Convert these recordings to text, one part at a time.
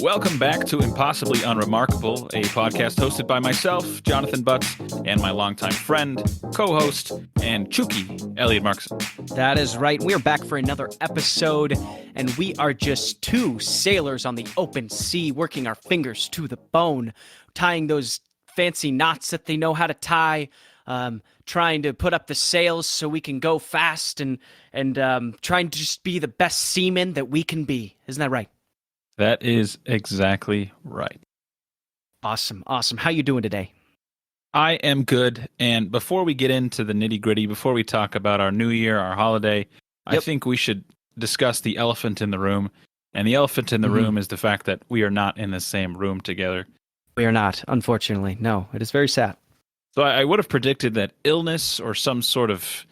Welcome back to Impossibly Unremarkable, a podcast hosted by myself, Jonathan Butts, and my longtime friend, co-host, and Chuki, Elliott Markson. That is right. We're back for another episode, and we are just two sailors on the open sea, working our fingers to the bone, tying those fancy knots that they know how to tie, trying to put up the sails so we can go fast, and trying to just be the best seamen that we can be. Isn't that right? That is exactly right. Awesome. How you doing today? I am good, and before we get into the nitty-gritty, before we talk about our new year, our holiday, I think we should discuss the elephant in the room, and the elephant in the room is the fact that we are not in the same room together. We are not, unfortunately. No, it is very sad. So I would have predicted that illness or some sort of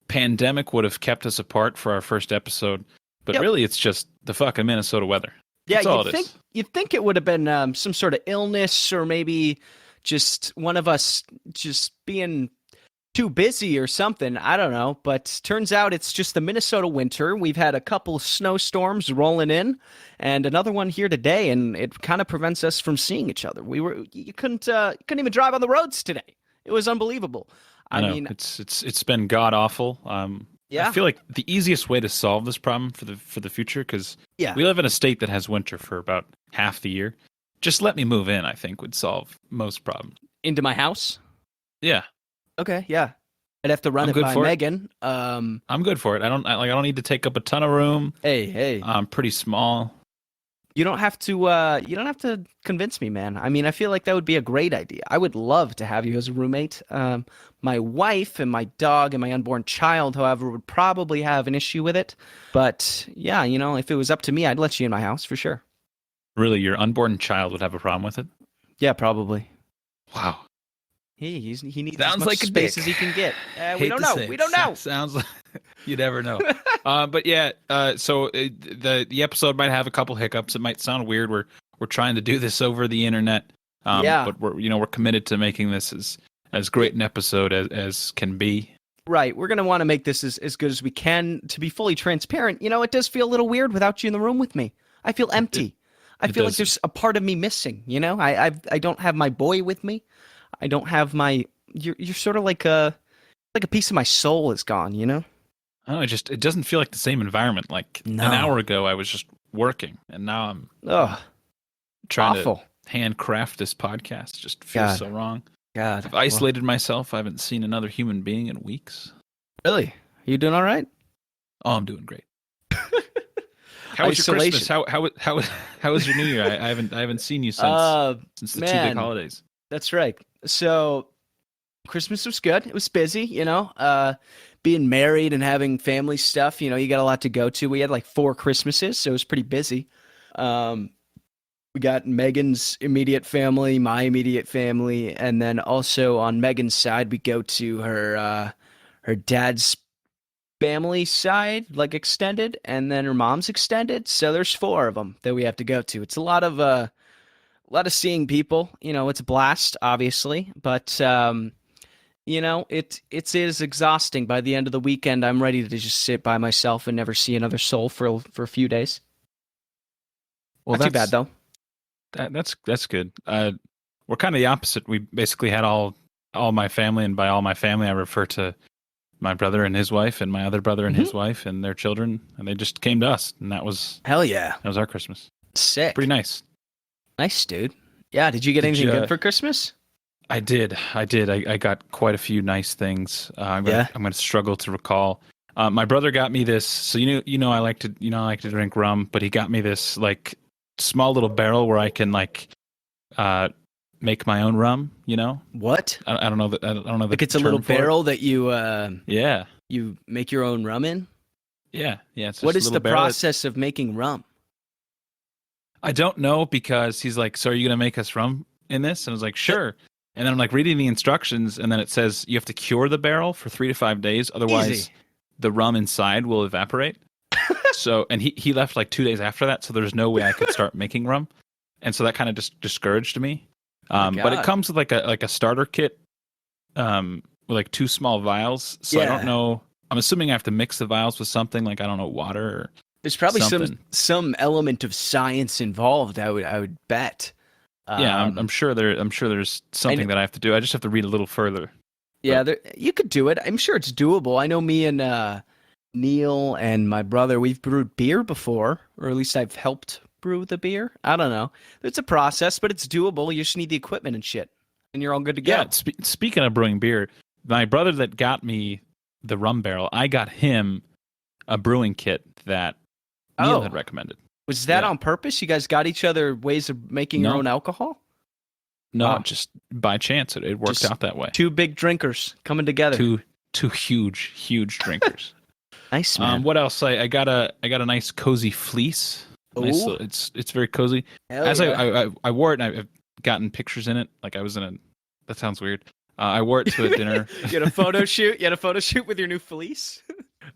pandemic would have kept us apart for our first episode, but really it's just the fucking Minnesota weather. Yeah, That's all it is. You'd think it would have been some sort of illness, or maybe just one of us just being too busy or something. I don't know. But turns out it's just the Minnesota winter. We've had a couple snowstorms rolling in and another one here today, and it kind of prevents us from seeing each other. You couldn't even drive on the roads today. It was unbelievable. I mean, it's been god awful. Yeah. I feel like the easiest way to solve this problem for the future, because we live in a state that has winter for about half the year. Just let me move in, I think, would solve most problems. Into my house? Yeah. Okay, yeah. I'd have to run it by Megan. I'm good for it. I don't need to take up a ton of room. Hey. I'm pretty small. You don't have to convince me, man. I mean, I feel like that would be a great idea. I would love to have you as a roommate. My wife and my dog and my unborn child, however, would probably have an issue with it. But yeah, if it was up to me, I'd let you in my house for sure. Really, your unborn child would have a problem with it? Yeah, probably. Wow. He needs Sounds as much like a space dick. as he can get. We don't know. We don't know. Sounds like you never know. But yeah, so the episode might have a couple hiccups. It might sound weird. We're trying to do this over the internet. But we're committed to making this as great an episode as can be. Right. We're going to want to make this as good as we can. To be fully transparent, it does feel a little weird without you in the room with me. I feel empty. I feel like there's a part of me missing, I don't have my boy with me. I don't have my you're sort of like a piece of my soul is gone, Oh, it doesn't feel like the same environment. Like an hour ago I was just working, and now I'm trying to handcraft this podcast. It just feels so wrong. God. I've isolated myself. I haven't seen another human being in weeks. Really? Are you doing all right? Oh, I'm doing great. How was your Christmas? How was your New Year? I haven't seen you since the two big holidays. That's right. So Christmas was good. It was busy, being married and having family stuff, you got a lot to go to. We had like 4 Christmases, so it was pretty busy. We got Megan's immediate family, my immediate family, and then also on Megan's side, we go to her dad's family side, like extended, and then her mom's extended. So there's 4 of them that we have to go to. It's a lot of seeing people. It's a blast, obviously, but it is exhausting. By the end of the weekend, I'm ready to just sit by myself and never see another soul for a few days. Well, not too bad though. That's good. We're kind of the opposite. We basically had all my family, and by all my family, I refer to my brother and his wife, and my other brother and his wife, and their children, and they just came to us, and that was hell yeah. That was our Christmas. Sick. Pretty nice. Nice, dude. Yeah, did you get anything good for Christmas? I did. I got quite a few nice things. I'm gonna struggle to recall. My brother got me this. So I like to drink rum, but he got me this like small little barrel where I can make my own rum. What? I don't know that. I don't know. Like it's a little barrel that you you make your own rum in. Yeah. It's what is the process of making rum? I don't know, because he's like, so are you going to make us rum in this? And I was like, sure. And then I'm like reading the instructions, and then it says you have to cure the barrel for 3 to 5 days. Otherwise, the rum inside will evaporate. And he left like 2 days after that. So there's no way I could start making rum. And so that kind of just discouraged me. But it comes with like a starter kit with like 2 small vials. So I don't know. I'm assuming I have to mix the vials with something like, I don't know, water. There's probably something. some element of science involved. I would bet. Yeah, I'm sure there's something that I have to do. I just have to read a little further. Yeah, you could do it. I'm sure it's doable. I know me and Neil and my brother, we've brewed beer before, or at least I've helped brew the beer. I don't know. It's a process, but it's doable. You just need the equipment and shit, and you're all good to go. Yeah, speaking of brewing beer, my brother that got me the rum barrel, I got him a brewing kit that Neil had recommended. Was that on purpose? You guys got each other ways of making your own alcohol? No, just by chance it worked out that way. Two big drinkers coming together. Two huge drinkers. Nice, man. What else? I got a nice cozy fleece. Nice, it's very cozy. As I wore it, and I've gotten pictures in it. Like I was in a. That sounds weird. I wore it to a dinner. You had a photo shoot. You had a photo shoot with your new fleece.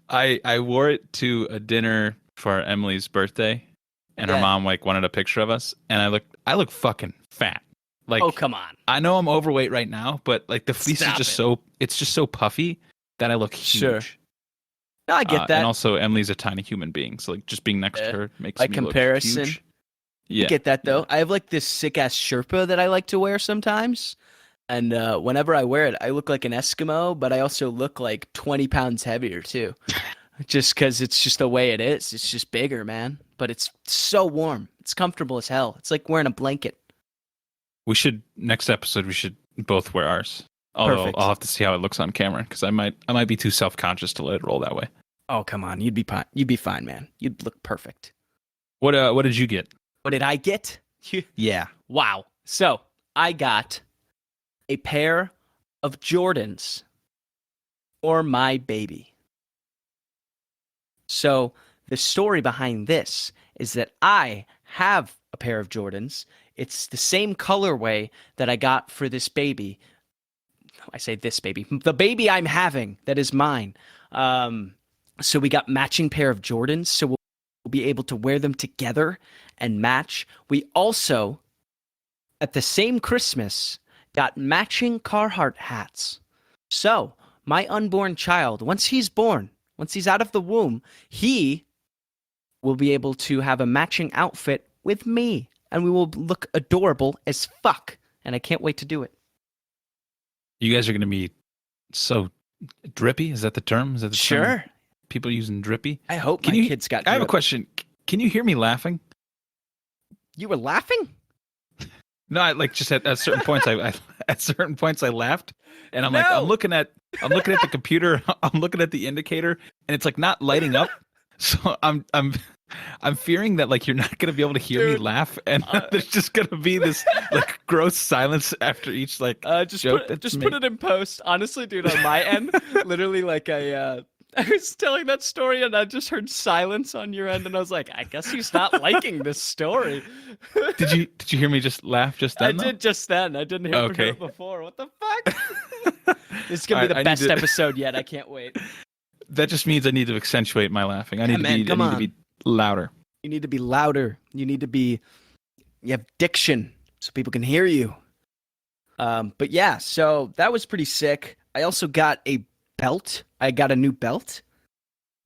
I wore it to a dinner for Emily's birthday, and her mom like wanted a picture of us, and I look fucking fat. Like, oh, come on. I know I'm overweight right now, but like the fleece is just so puffy that I look huge. Sure. No, I get that. And also Emily's a tiny human being, so like just being next to her makes me comparison. Look huge. Yeah. I get that though. I have like this sick ass Sherpa that I like to wear sometimes. And whenever I wear it, I look like an Eskimo, but I also look like 20 pounds heavier too. Just because it's just the way it is. It's just bigger, man. But it's so warm. It's comfortable as hell. It's like wearing a blanket. Next episode we should both wear ours. Although Perfect. I'll have to see how it looks on camera because I might be too self-conscious to let it roll that way. Oh, come on. You'd be fine, man. You'd look perfect. What did you get? What did I get? Yeah. Wow. So, I got a pair of Jordans for my baby. So, the story behind this is that I have a pair of Jordans. It's the same colorway that I got for this baby. I say this baby. The baby I'm having that is mine. So we got matching pair of Jordans, so we'll be able to wear them together and match. We also, at the same Christmas, got matching Carhartt hats. So my unborn child, once he's born, once he's out of the womb, he will be able to have a matching outfit with me, and we will look adorable as fuck. And I can't wait to do it. You guys are going to be so drippy. Is that the term? Is that the Sure. term? People using drippy. I hope my kids got. I have a question. Can you hear me laughing? You were laughing? No, I like just at certain points. At certain points I laughed, and I'm like, I'm looking at the computer. I'm looking at the indicator, and it's like not lighting up. So I'm fearing that like you're not gonna be able to hear me laugh, and there's just gonna be this like gross silence after each like joke. Just put it in post. Honestly, dude, on my end, literally like I was telling that story and I just heard silence on your end, and I was like, I guess he's not liking this story. Did you hear me just laugh just then? I did just then. I didn't hear it before. What the fuck? This is gonna be the best episode yet. I can't wait. That just means I need to accentuate my laughing. I need to be louder. You need to be louder. You have diction so people can hear you. But yeah, so that was pretty sick. I also got a belt. I got a new belt,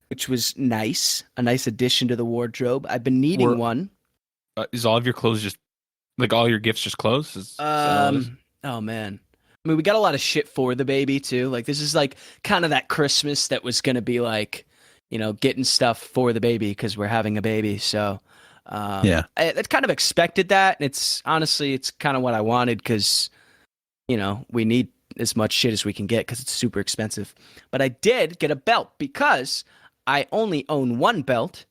which was nice. A nice addition to the wardrobe. I've been needing one. Is all of your clothes just like all your gifts just clothes? Oh man. I mean, we got a lot of shit for the baby too. Like this is like kind of that Christmas that was gonna be like, you know, getting stuff for the baby because we're having a baby. So I kind of expected that. And it's kind of what I wanted because, you know, we need as much shit as we can get because it's super expensive. But I did get a belt because I only own one belt,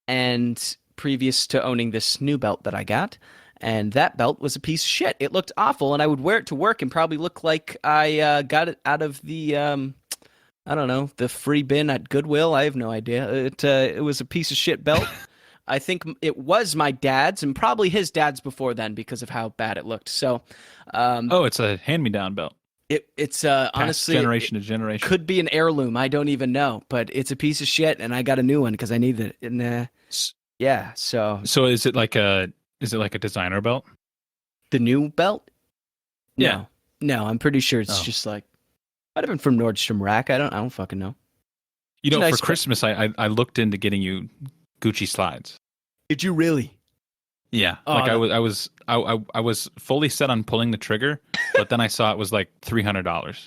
and previous to owning this new belt that I got, and that belt was a piece of shit. It looked awful, and I would wear it to work and probably look like I got it out of the I don't know, the free bin at Goodwill. I have no idea. It was a piece of shit belt. I think it was my dad's and probably his dad's before then because of how bad it looked. So, it's a hand-me-down belt. It's honestly generation to generation. Could be an heirloom. I don't even know, but it's a piece of shit, and I got a new one because I need it. And yeah, so is it like a designer belt? The new belt? Yeah. No, I'm pretty sure it's just like might have been from Nordstrom Rack. I don't fucking know. You know, for Christmas, I looked into getting you Gucci slides. Did you really? Yeah, Oh, like that- I was fully set on pulling the trigger, but then I saw it was like $300.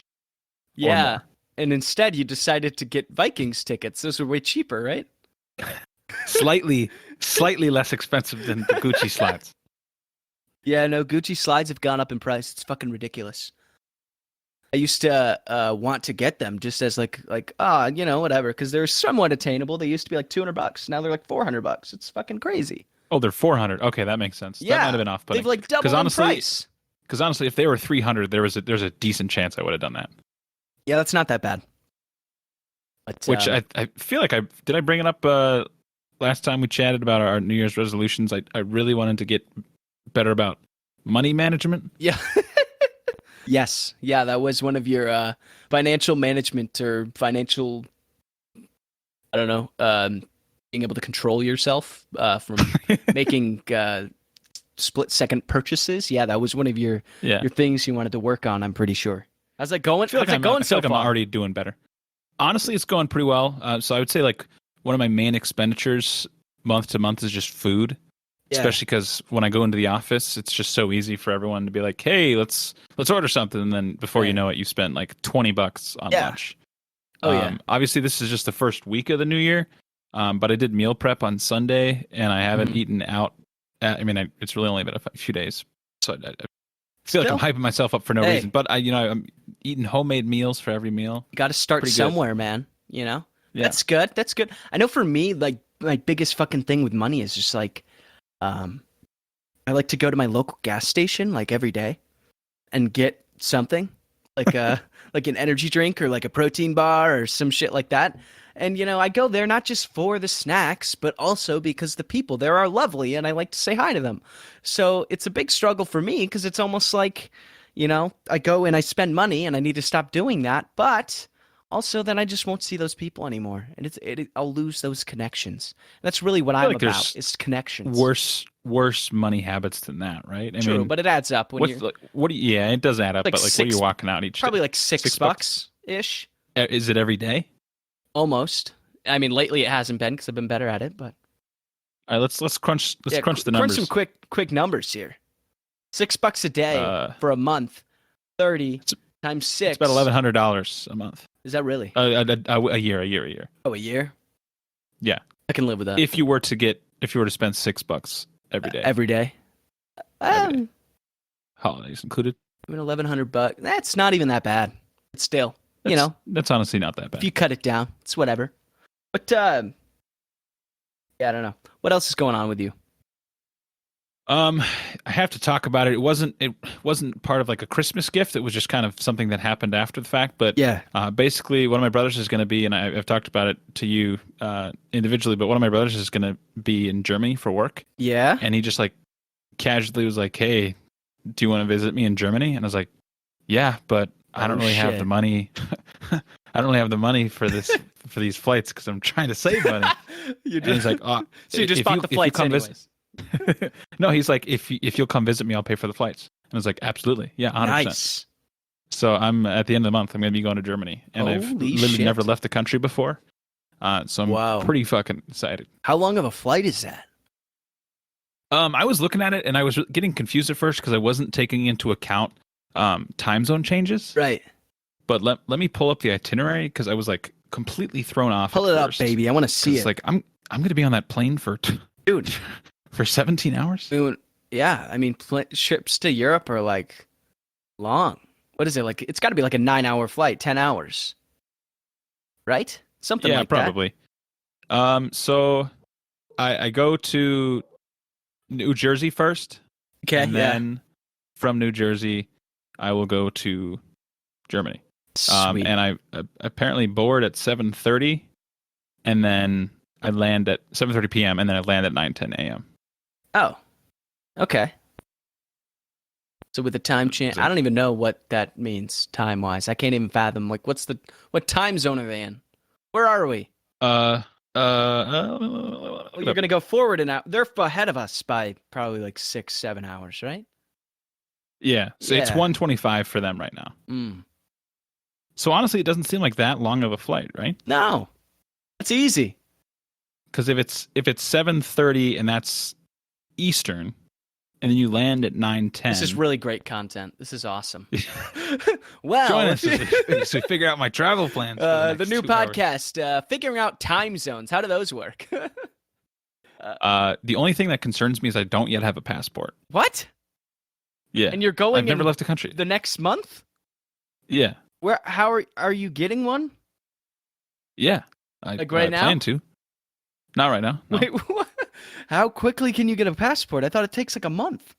Yeah. more. And instead, you decided to get Vikings tickets. Those were way cheaper, right? Slightly less expensive than the Gucci slides. Yeah, no, Gucci slides have gone up in price. It's fucking ridiculous. I used to want to get them just as like whatever, because they're somewhat attainable. They used to be like $200. Now they're like $400. It's fucking crazy. Oh, they're 400. Okay, that makes sense. Yeah, That might have been off-putting. they've like doubled in price. Because honestly, if they were 300, there's a decent chance I would have done that. Yeah, that's not that bad. But, Which I feel like did I bring it up last time we chatted about our New Year's resolutions? I really wanted to get better about money management. Yeah. Yes. Yeah, that was one of your financial management or financial, I don't know, being able to control yourself from making split-second purchases. Yeah, that was one of your things you wanted to work on, I'm pretty sure. How's that going? I feel like I'm already doing better. Honestly, it's going pretty well. So I would say like one of my main expenditures month to month is just food. Yeah. Especially because when I go into the office, it's just so easy for everyone to be like, "Hey, let's order something," and then before you know it, you spent like $20 on lunch. Oh yeah. Obviously, this is just the first week of the new year, but I did meal prep on Sunday, and I haven't eaten out. It's really only been a few days, so I feel like I'm hyping myself up for no reason. But I'm eating homemade meals for every meal. You got to start somewhere, man. You know, that's good. That's good. I know for me, like my biggest fucking thing with money is just like. I like to go to my local gas station like every day and get something like like an energy drink or like a protein bar or some shit like that. And I go there not just for the snacks, but also because the people there are lovely and I like to say hi to them. So it's a big struggle for me because it's almost like, I go and I spend money and I need to stop doing that, but also then I just won't see those people anymore, and I'll lose those connections. That's really what I'm about, is connections. Worse money habits than that, right? True, but it adds up when you're. It does add up. But like, what are you walking out each probably day? Like $6 ish. Is it every day? Almost. I mean, lately it hasn't been because I've been better at it. But all right, let's crunch the numbers. Crunch some quick numbers here. $6 a day for a month. 30 times 6. It's about $1,100 a month. Is that really? A year. Oh, a year? Yeah. I can live with that. If you were to spend $6 every day. Every day. Holidays included. I mean, $1,100. That's not even that bad. But still, that's honestly not that bad. If you cut it down, it's whatever. But I don't know. What else is going on with you? I have to talk about it. It wasn't part of like a Christmas gift. It was just kind of something that happened after the fact. But basically, one of my brothers is going to be, and I've talked about it to you individually. But one of my brothers is going to be in Germany for work. Yeah. And he just like casually was like, "Hey, do you want to visit me in Germany?" And I was like, "Yeah, but I don't really have the money. I don't really have the money for this for these flights because I'm trying to save money." And he's like, "Oh, so you just bought the flights anyways." No, he's like, if you'll come visit me, I'll pay for the flights. And I was like, absolutely, yeah, 100%. Nice. So I'm at the end of the month, I'm going to be going to Germany, and I've literally never left the country before. So I'm pretty fucking excited. How long of a flight is that? I was looking at it, and I was getting confused at first because I wasn't taking into account time zone changes. Right. But let me pull up the itinerary because I was like completely thrown off. Pull it up, baby. I want to see it. Like I'm going to be on that plane for dude. For 17 hours? Yeah, I mean, trips to Europe are like long. What is it like? It's got to be like a 9-hour flight, 10 hours, right? Something like probably. That. Yeah, probably. So I go to New Jersey first. Okay. And then from New Jersey, I will go to Germany. Sweet. And I apparently board at 7:30, and then I land at 7:30 p.m. and then I land at 9:10 a.m. Oh, okay. So with the time change, I don't even know what that means time-wise. I can't even fathom. Like, what time zone are they in? Where are we? You're gonna go forward and out. They're ahead of us by probably like 6-7 hours, right? Yeah. So it's 1:25 for them right now. Mm. So honestly, it doesn't seem like that long of a flight, right? No, it's easy. Because if it's 7:30 and that's Eastern, and then you land at 9:10. This is really great content. This is awesome. Well, join us as we figure out my travel plans. For the new podcast, figuring out time zones. How do those work? The only thing that concerns me is I don't yet have a passport. What? Yeah, and you're going. I've never left the country. The next month? Yeah. Where? How are you getting one? Yeah, like right now? I plan to. Not right now. No. Wait, what? How quickly can you get a passport? I thought it takes like a month.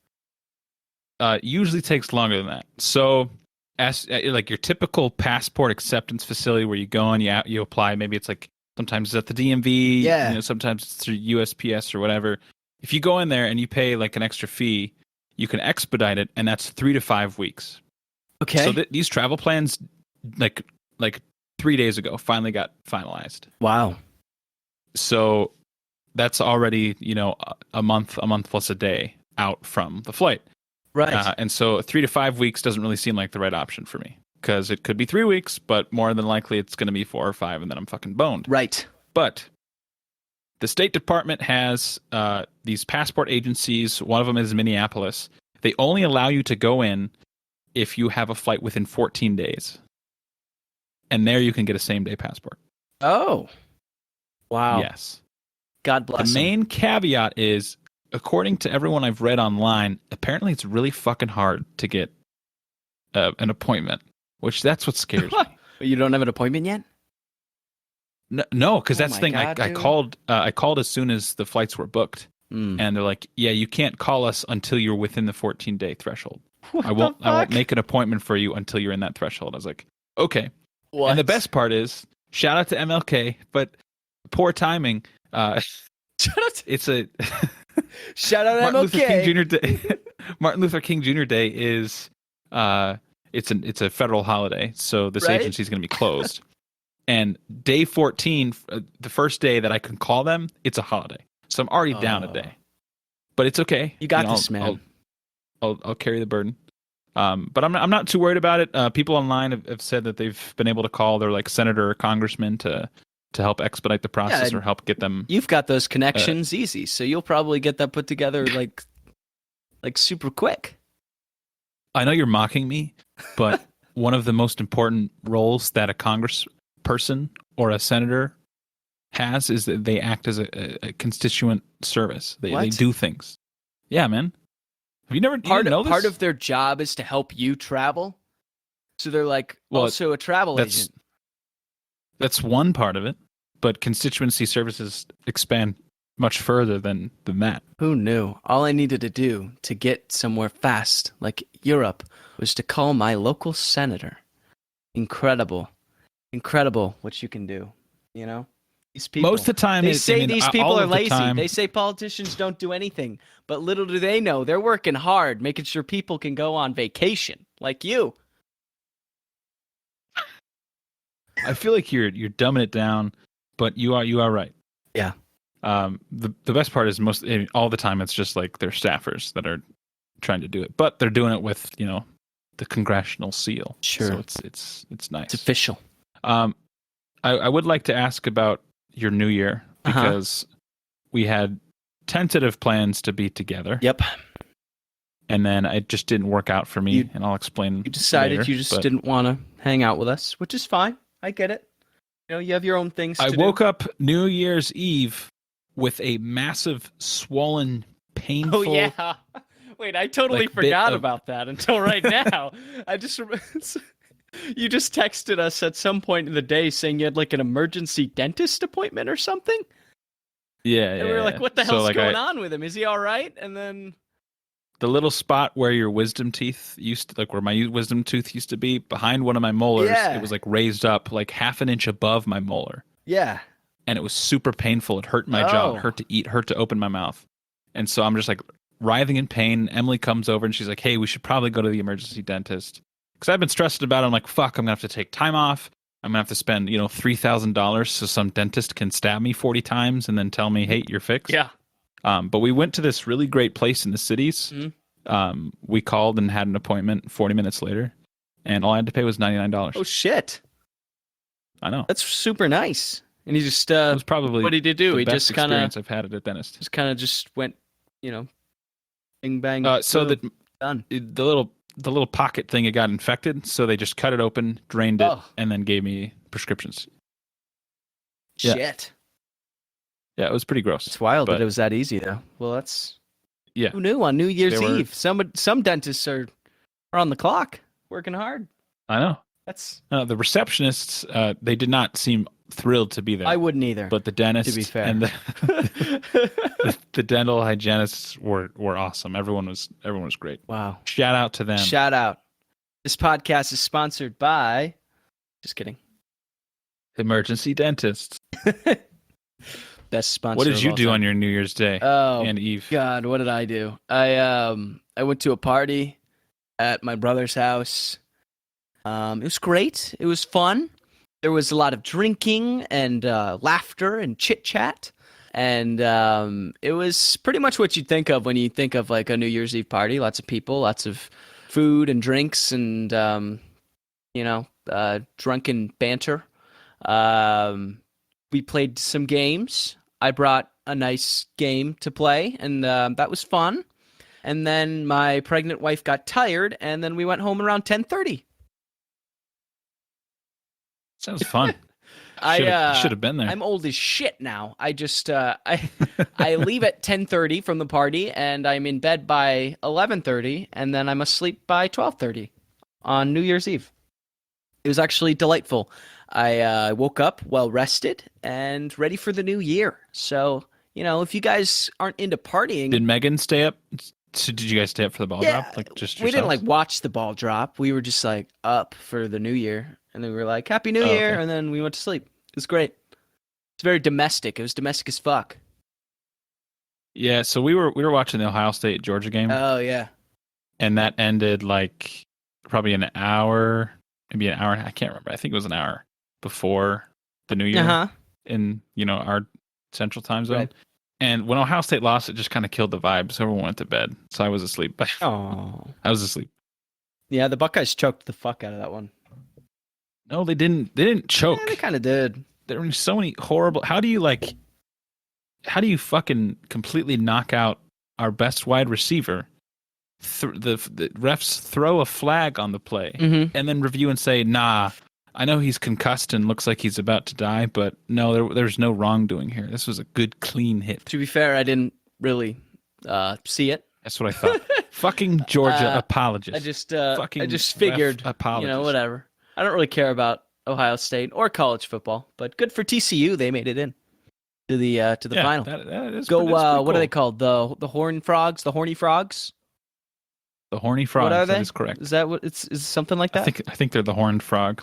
Usually takes longer than that. So, as like your typical passport acceptance facility where you go and you apply. Maybe it's like sometimes it's at the DMV. Yeah. You know, sometimes it's through USPS or whatever. If you go in there and you pay like an extra fee, you can expedite it, and that's 3 to 5 weeks. Okay. So these travel plans, like 3 days ago, finally got finalized. Wow. So that's already, a month plus a day out from the flight. Right. And so 3 to 5 weeks doesn't really seem like the right option for me, because it could be 3 weeks, but more than likely it's going to be 4 or 5, and then I'm fucking boned. Right. But the State Department has these passport agencies. One of them is Minneapolis. They only allow you to go in if you have a flight within 14 days. And there you can get a same-day passport. Oh. Wow. Yes. God bless The main caveat is, according to everyone I've read online, apparently it's really fucking hard to get an appointment, which that's what scares me. You don't have an appointment yet? No, because that's the thing. God, I called as soon as the flights were booked, and they're like, "Yeah, you can't call us until you're within the 14-day threshold. I won't make an appointment for you until you're in that threshold." I was like, "Okay." What? And the best part is, shout out to MLK, but poor timing. It's a shout out Martin MLK. Luther King Jr. Day. Martin Luther King Jr. Day is it's a federal holiday, so this agency is going to be closed. And day 14, the first day that I can call them, it's a holiday, so I'm already down a day. But it's okay. You got this, man. I'll carry the burden. But I'm not too worried about it. People online have said that they've been able to call their like senator or congressman to help expedite the process or help get them. You've got those connections easy, so you'll probably get that put together like super quick. I know you're mocking me, but one of the most important roles that a congressperson or a senator has is that they act as a constituent service. They do things. Yeah, man. Have you never know this? Part of their job is to help you travel, so they're like also a travel agent. That's one part of it, but constituency services expand much further than that. Who knew? All I needed to do to get somewhere fast, like Europe, was to call my local senator. Incredible what you can do, These people. Most of the time, these people are lazy. Time, they say politicians don't do anything, but little do they know they're working hard, making sure people can go on vacation, like you. I feel like you're dumbing it down, but you are right. Yeah. The best part is all the time it's just like their staffers that are trying to do it, but they're doing it with the congressional seal. Sure. So it's nice. It's official. I would like to ask about your new year, because we had tentative plans to be together. Yep. And then it just didn't work out for me, and I'll explain. You decided later, you just didn't want to hang out with us, which is fine. I get it. You have your own things to do. I woke up New Year's Eve with a massive, swollen, painful... Oh, yeah. Wait, I totally forgot about that until right now. You just texted us at some point in the day saying you had like an emergency dentist appointment or something? Yeah, and we were like, what the hell's going on with him? Is he all right? And then... The little spot where your wisdom teeth used to, where my wisdom tooth used to be, behind one of my molars, it was raised up like half an inch above my molar. Yeah. And it was super painful. It hurt my jaw. It hurt to eat, hurt to open my mouth. And so I'm just writhing in pain. Emily comes over and she's like, hey, we should probably go to the emergency dentist. Because I've been stressed about it. I'm like, fuck, I'm going to have to take time off. I'm going to have to spend, $3,000 so some dentist can stab me 40 times and then tell me, hey, you're fixed. Yeah. But we went to this really great place in the cities. Mm-hmm. We called and had an appointment 40 minutes later, and all I had to pay was $99. Oh, shit. I know. That's super nice. And he just It was probably what did he do? the He best just kind of experience I've had at a dentist. just went, you know, bing bang. So boom, that done. the little pocket thing, it got infected, so they just cut it open, drained it, Oh. and then gave me prescriptions. Yeah. Shit. Yeah, it was pretty gross. It's wild but that it was that easy though. Well, that's yeah. who knew on New Year's There were- Eve. Some dentists are on the clock, working hard. I know. That's The receptionists, they did not seem thrilled to be there. I wouldn't either. But the dentist, to be fair, and the dental hygienists were awesome. Everyone was great. wow. Shout out to them. Shout out. This podcast is sponsored by. Just kidding. Emergency dentists. Best sponsor. What did of you all do time. on your New Year's Day Oh and Eve? God, what did I do? I went to a party at my brother's house. It was great. It was fun. There was a lot of drinking and laughter and chit chat, and it was pretty much what you'd think of when you think of like a New Year's Eve party. Lots of people, lots of food and drinks, and drunken banter. We played some games. I brought a nice game to play, and that was fun. And then my pregnant wife got tired, and then we went home around 10:30. Sounds fun. I should have been there. I'm old as shit now. I just I leave at 10:30 from the party, and I'm in bed by 11:30, and then I'm asleep by 12:30 on New Year's Eve. It was actually delightful. I woke up well rested and ready for the new year. So, if you guys aren't into partying, Did Megan stay up? So did you guys stay up for the ball Yeah, drop? Like just we didn't yourselves? watch the ball drop. We were just up for the new year, and then we were like, Happy New Oh, Year, okay. and then we went to sleep. It was great. It's very domestic. It was domestic as fuck. Yeah, so we were watching the Ohio State Georgia game, Oh yeah. and that ended like probably an hour, maybe an hour. I can't remember. I think it was an hour before the New Year Uh-huh. in our Central Time Zone. Right. And when Ohio State lost, it just kind of killed the vibe. So everyone went to bed. So I was asleep. Oh. I was asleep. Yeah, the Buckeyes choked the fuck out of that one. No, they didn't. They didn't choke. Yeah, they kind of did. There were so many horrible. How do you fucking completely knock out our best wide receiver? The refs throw a flag on the play Mm-hmm. and then review and say, "Nah, I know he's concussed and looks like he's about to die, but no, there's no wrongdoing here. This was a good, clean hit." To be fair, I didn't really see it. That's what I thought. Fucking Georgia apologist. I just figured, apologist. whatever. I don't really care about Ohio State or college football, but good for TCU. They made it in to the final. That is Go. pretty- that's pretty What are they cool. called? The Horned Frogs? The Horny Frogs? The horny frogs. What are they? That is correct. Is that what it's? Is it something like that? I think they're the horned frog.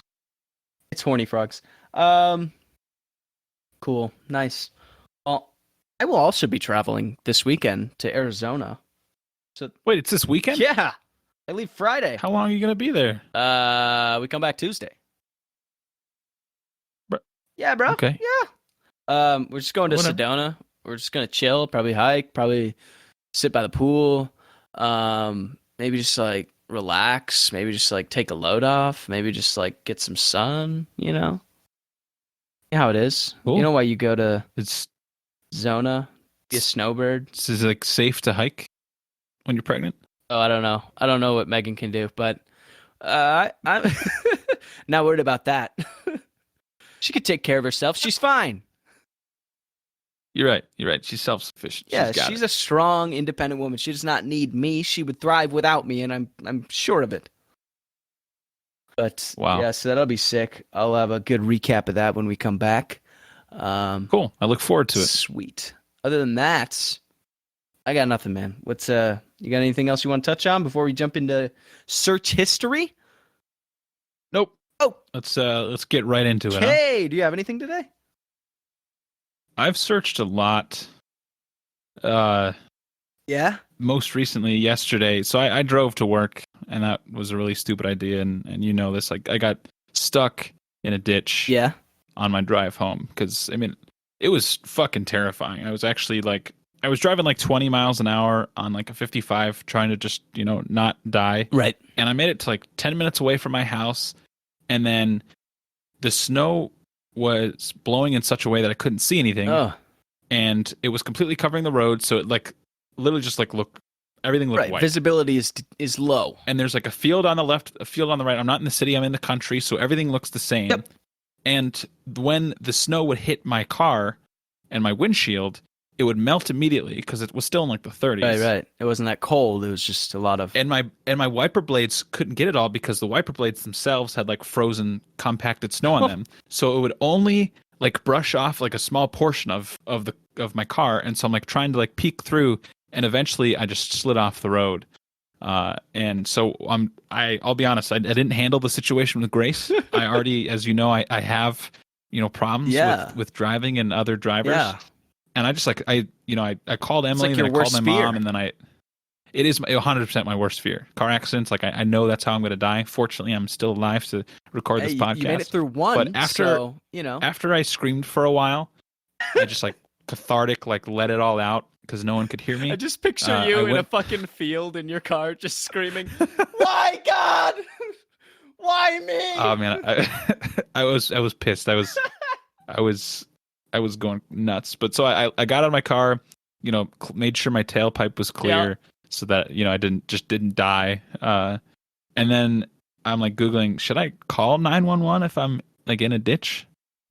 It's Horny Frogs. Cool. Nice. Well, I will also be traveling this weekend to Arizona. Wait, it's this weekend? Yeah. I leave Friday. How long are you gonna be there? We come back Tuesday. Bro. Yeah, bro. Okay. Yeah. We're just going to Whatever. Sedona. We're just gonna chill, probably hike, probably sit by the pool. Maybe just relax. Maybe just take a load off. Maybe just get some sun. You know how it is. Cool. You know why you go to It's Zona? Be a snowbird. is it like safe to hike when you're pregnant? Oh, I don't know. I don't know what Megan can do, but I'm not worried about that. She could take care of herself. She's fine. You're right. You're right. She's self-sufficient. Yeah, got she's it. a strong, independent woman. She does not need me. She would thrive without me, and I'm sure of it. But Wow. yeah, so that'll be sick. I'll have a good recap of that when we come back. Cool. I look forward to it. Sweet. Other than that, I got nothing, man. What's you got anything else you want to touch on before we jump into search history? Nope. Oh. Let's get right into it. Huh? Hey, do you have anything today? I've searched a lot. Yeah. Most recently yesterday. So I drove to work, and that was a really stupid idea. And you know this. I got stuck in a ditch. Yeah. On my drive home, because it was fucking terrifying. I was actually I was driving 20 miles an hour on a 55, trying to just not die. Right. And I made it to 10 minutes away from my house, and then the snow was blowing in such a way that I couldn't see anything. Oh, And it was completely covering the road, so it like literally just like everything looked right. white. Visibility is low. And there's like a field on the left, a field on the right. I'm not in the city, I'm in the country, so everything looks the same. Yep. And when the snow would hit my car and my windshield, it would melt immediately because it was still in like the 30s. Right. It wasn't that cold. It was just a lot of. And my wiper blades couldn't get it all because the wiper blades themselves had like frozen compacted snow on them. So it would only like brush off like a small portion of my car. And so I'm like trying to like peek through, and eventually I just slid off the road. And so I'll be honest, I didn't handle the situation with grace. I already, as you know, I have, problems with driving and other drivers. Yeah. And I just like, I called Emily and then I called my mom, and then it is 100% my worst fear. Car accidents. Like I know that's how I'm going to die. Fortunately, I'm still alive to record this podcast. You made it through one. But after I screamed for a while, I just like cathartic, like let it all out because no one could hear me. I just picture you in a fucking field in your car just screaming, "Why God? Why me?" Oh man, I was pissed. I was going nuts. But so I got out of my car, made sure my tailpipe was clear so that, I didn't die. And then I'm like Googling, should I call 911 if I'm like in a ditch?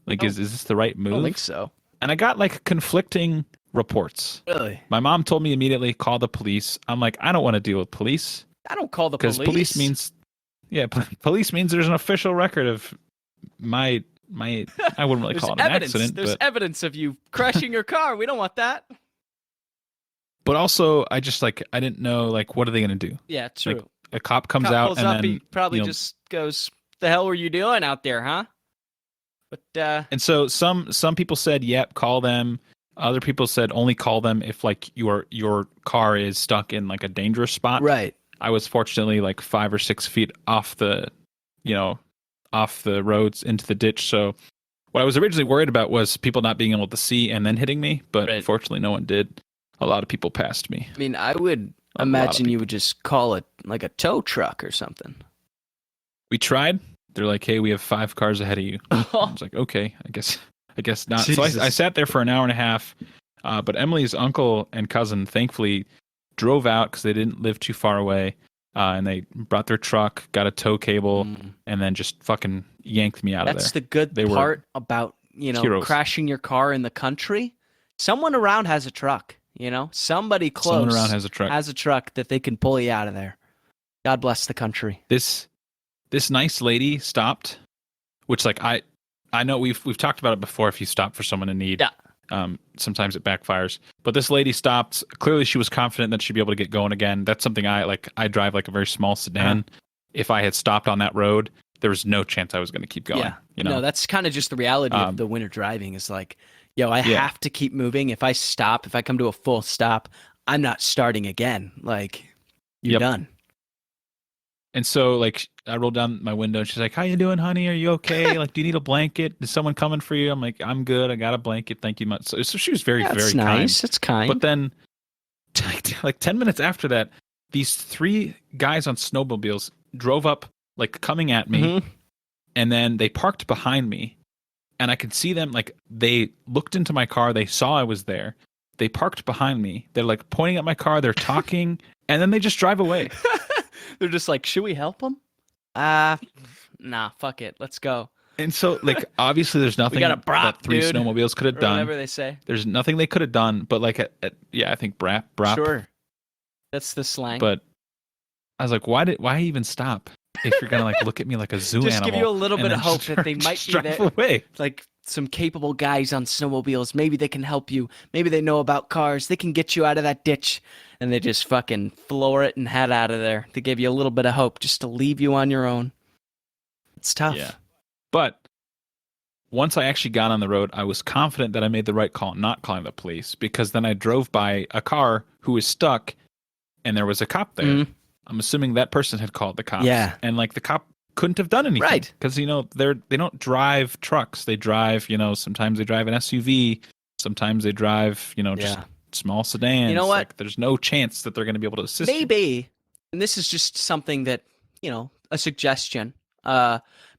Like, is this the right move? I don't think so. And I got like conflicting reports. Really? My mom told me immediately, call the police. I'm like, I don't want to deal with police. I don't call the police. Because police means, police means there's an official record of my I wouldn't really call it an accident. There's evidence of you crashing your car. We don't want that. But also, I didn't know, like, what are they going to do? Yeah, true. Like, a cop comes out pulls and up, then he probably just goes, "The hell were you doing out there, huh?" But and so some people said, "Yep, call them." Other people said, "Only call them if like your car is stuck in like a dangerous spot." Right. I was fortunately like 5 or 6 feet off the roads into the ditch. So what I was originally worried about was people not being able to see and then hitting me, but fortunately no one did. A lot of people passed me. I mean, I would imagine you would just call it like a tow truck or something. We tried. They're like, "Hey, we have 5 cars ahead of you." I was like, "Okay, I guess not." Jesus. So I sat there for an hour and a half. But Emily's uncle and cousin thankfully drove out because they didn't live too far away. And they brought their truck, got a tow cable, and then just fucking yanked me out of there. That's the good part about, heroes. Crashing your car in the country. Someone around has a truck, Somebody close Someone around has a truck that they can pull you out of there. God bless the country. This nice lady stopped, which like I know we've talked about it before. If you stop for someone in need, sometimes it backfires. But this lady stopped. Clearly, she was confident that she'd be able to get going again. That's something I drive like a very small sedan. If I had stopped on that road, there was no chance I was going to keep going. Yeah, no, that's kind of just the reality of the winter driving. Is like, I have to keep moving. If I come to a full stop, I'm not starting again. Like, you're done. And so, like, I rolled down my window and she's like, "How you doing, honey? Are you okay? Like, do you need a blanket? Is someone coming for you?" I'm like, "I'm good. I got a blanket. Thank you much." So she was very, very nice. kind. That's kind. But then, like 10 minutes after that, these 3 guys on snowmobiles drove up, like, coming at me. And then they parked behind me. And I could see them, like, they looked into my car. They saw I was there. They parked behind me. They're, like, pointing at my car. They're talking. And then they just drive away. They're just like, "Should we help them?" Nah, fuck it. Let's go. And so, like, obviously there's nothing that 3 snowmobiles could have done. Whatever they say. There's nothing they could have done. But, like, I think brap. Sure. That's the slang. But I was like, why even stop? If you're going to, like, look at me like a zoo just animal. Give you a little bit of hope that they might be there. Away. Like, some capable guys on snowmobiles. Maybe they can help you. Maybe they know about cars. They can get you out of that ditch. And they just fucking floor it and head out of there to give you a little bit of hope, just to leave you on your own. It's tough. Yeah. But once I actually got on the road, I was confident that I made the right call not calling the police, because then I drove by a car who was stuck and there was a cop there. I'm assuming that person had called the cops. Yeah. And like the cop couldn't have done anything. Right. Because, they don't drive trucks. They drive, sometimes they drive an SUV. Sometimes they drive, just small sedans. You know what? Like, there's no chance that they're going to be able to assist you. Maybe, and this is just something that, a suggestion.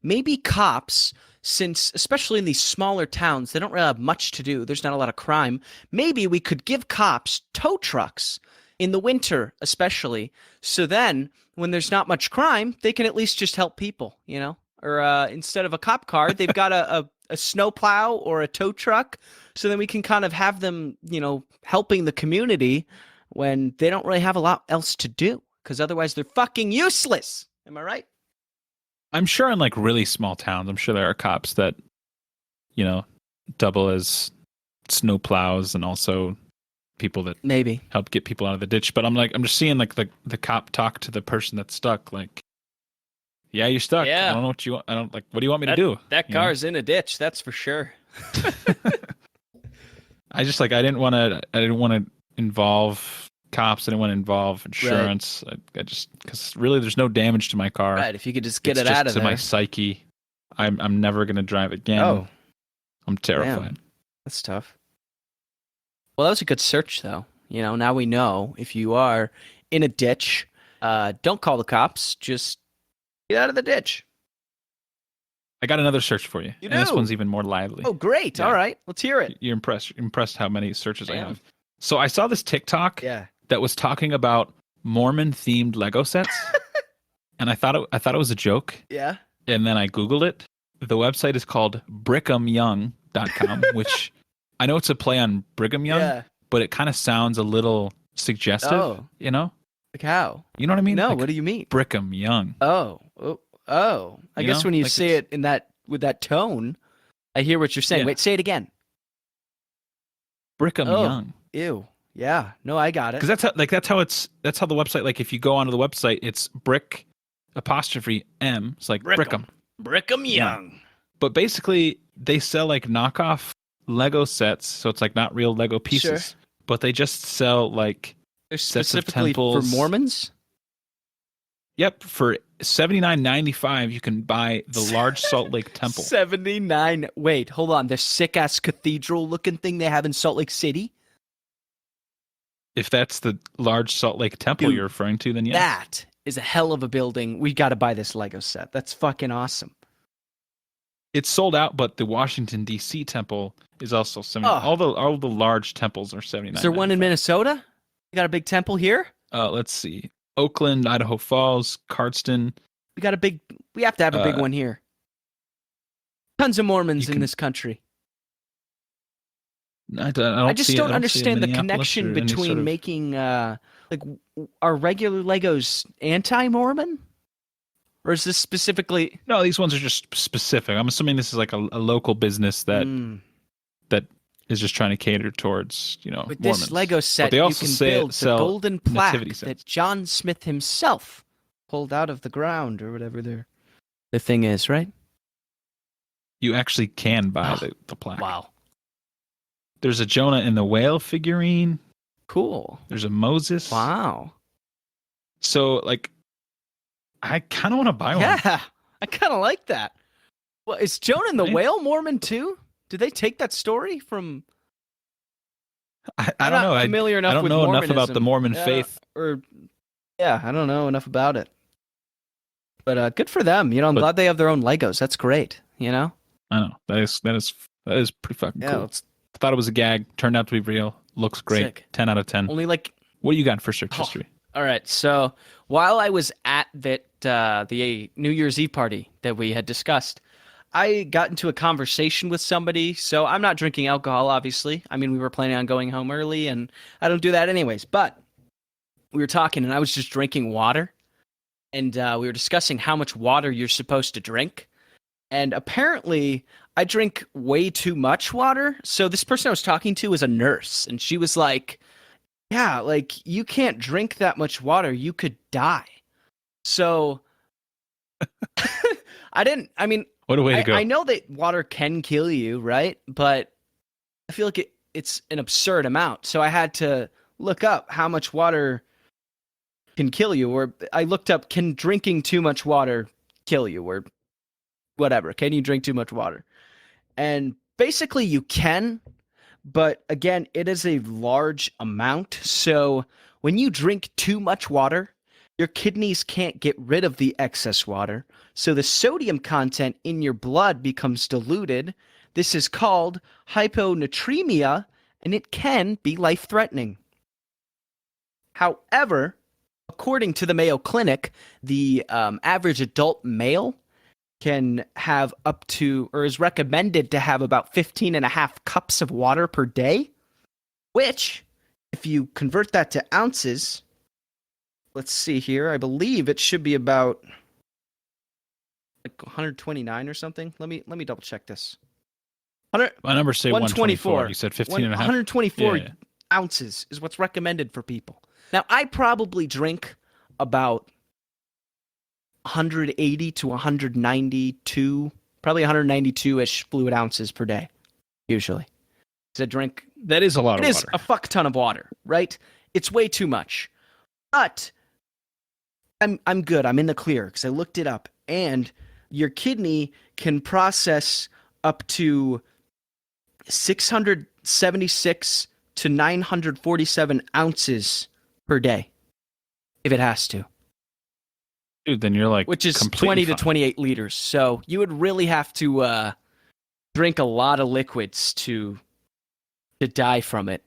Maybe cops since, especially in these smaller towns, they don't really have much to do. There's not a lot of crime. Maybe we could give cops tow trucks in the winter, especially. So then, when there's not much crime, they can at least just help people, you know? Or instead of a cop car, they've got a snow plow or a tow truck. So then we can kind of have them, you know, helping the community when they don't really have a lot else to do. Because otherwise they're fucking useless. Am I right? I'm sure in like really small towns, I'm sure there are cops that, you know, double as snow plows and also people that maybe help get people out of the ditch. But I'm just seeing like the cop talk to the person that's stuck. Like, yeah, you're stuck. Yeah. I don't know what you want. I don't like. What do you want me to do? That car's in a ditch. That's for sure. I didn't want to involve cops. I didn't want to involve insurance. Right. I just, because really there's no damage to my car. Right. If you could just get it out of there. To my psyche. I'm never going to drive again. Oh. I'm terrified. Damn. That's tough. Well, that was a good search, though. You know, now we know if you are in a ditch, don't call the cops. Just get out of the ditch. I got another search for you. You and do? This one's even more lively. Oh, great. Yeah. All right. Let's hear it. You're impressed how many searches I have. So I saw this TikTok that was talking about Mormon-themed Lego sets. And I thought it was a joke. Yeah. And then I Googled it. The website is called brickhamyoung.com, which I know it's a play on Brigham Young, but it kind of sounds a little suggestive, you know? Like how? You know what I mean? No, like what do you mean? Brigham Young. Oh. I guess when you like say it in that with that tone, I hear what you're saying. Yeah. Wait, say it again. Brigham Young. Ew. Yeah. No, I got it. Because that's how the website, like if you go onto the website, it's brick apostrophe M. It's like Brigham. Brigham Young. Yeah. But basically they sell like knockoff Lego sets, so it's like not real Lego pieces. Sure. But they just sell like they're sets of specifically temples. For Mormons? Yep, for $79.95 you can buy the large Salt Lake Temple. 79. Wait, hold on. The sick ass cathedral looking thing they have in Salt Lake City? If that's the large Salt Lake Temple you're referring to, then yeah. That is a hell of a building. We got to buy this Lego set. That's fucking awesome. It's sold out, but the Washington D.C. temple is also all the large temples are $79. Is there one in Minnesota? You got a big temple here? Let's see. Oakland, Idaho Falls, Cardston. We have to have a big one here. Tons of Mormons in this country. I just don't understand the connection between making like are regular Legos anti-Mormon? Or is this specifically? No, these ones are just specific. I'm assuming this is like a local business that is just trying to cater towards, you know, with Mormons. This Lego set, they also you can build the golden plaque that John Smith himself pulled out of the ground or whatever the thing is, right? You actually can buy the plaque. Wow. There's a Jonah and the whale figurine. Cool. There's a Moses. Wow. So, like, I kind of want to buy one. Yeah, I kind of like that. Well, is Jonah and the whale Mormon too? Did they take that story from? I don't know. Familiar enough I don't with know Mormonism. enough about the Mormon faith. I don't know enough about it. But good for them. You know, I'm glad they have their own Legos. That's great. You know. I know that is pretty fucking cool. I thought it was a gag. Turned out to be real. Looks great. Sick. 10 out of 10. Only like. What do you got for search history? All right. So while I was at the New Year's Eve party that we had discussed, I got into a conversation with somebody. So I'm not drinking alcohol, obviously. I mean, we were planning on going home early, and I don't do that anyways. But we were talking, and I was just drinking water. And we were discussing how much water you're supposed to drink. And apparently, I drink way too much water. So this person I was talking to was a nurse, and she was like, yeah, like, you can't drink that much water. You could die. So what a way to go. I know that water can kill you, right? But I feel like it's an absurd amount. So I had to look up how much water can kill you, or I looked up, can drinking too much water kill you, or whatever. Can you drink too much water? And basically you can, but again, it is a large amount. So when you drink too much water, Your kidneys can't get rid of the excess water, so the sodium content in your blood becomes diluted. This is called hyponatremia, and it can be life-threatening. However, according to the Mayo Clinic, the average adult male can have up to, or is recommended to have about 15 and a half cups of water per day, which, if you convert that to ounces, let's see here, I believe it should be about like 129 or something. Let me double check this. My numbers say 124. You said 15 and a half? 124 ounces is what's recommended for people. Now, I probably drink about 180 to 192, probably 192-ish fluid ounces per day, usually. Because I drink... That is a lot of water. It is a fuck ton of water, right? It's way too much. But I'm good. I'm in the clear because I looked it up. And your kidney can process up to 676 to 947 ounces per day if it has to. Dude, then you're like, which is 20 to 28 liters. So you would really have to drink a lot of liquids to die from it.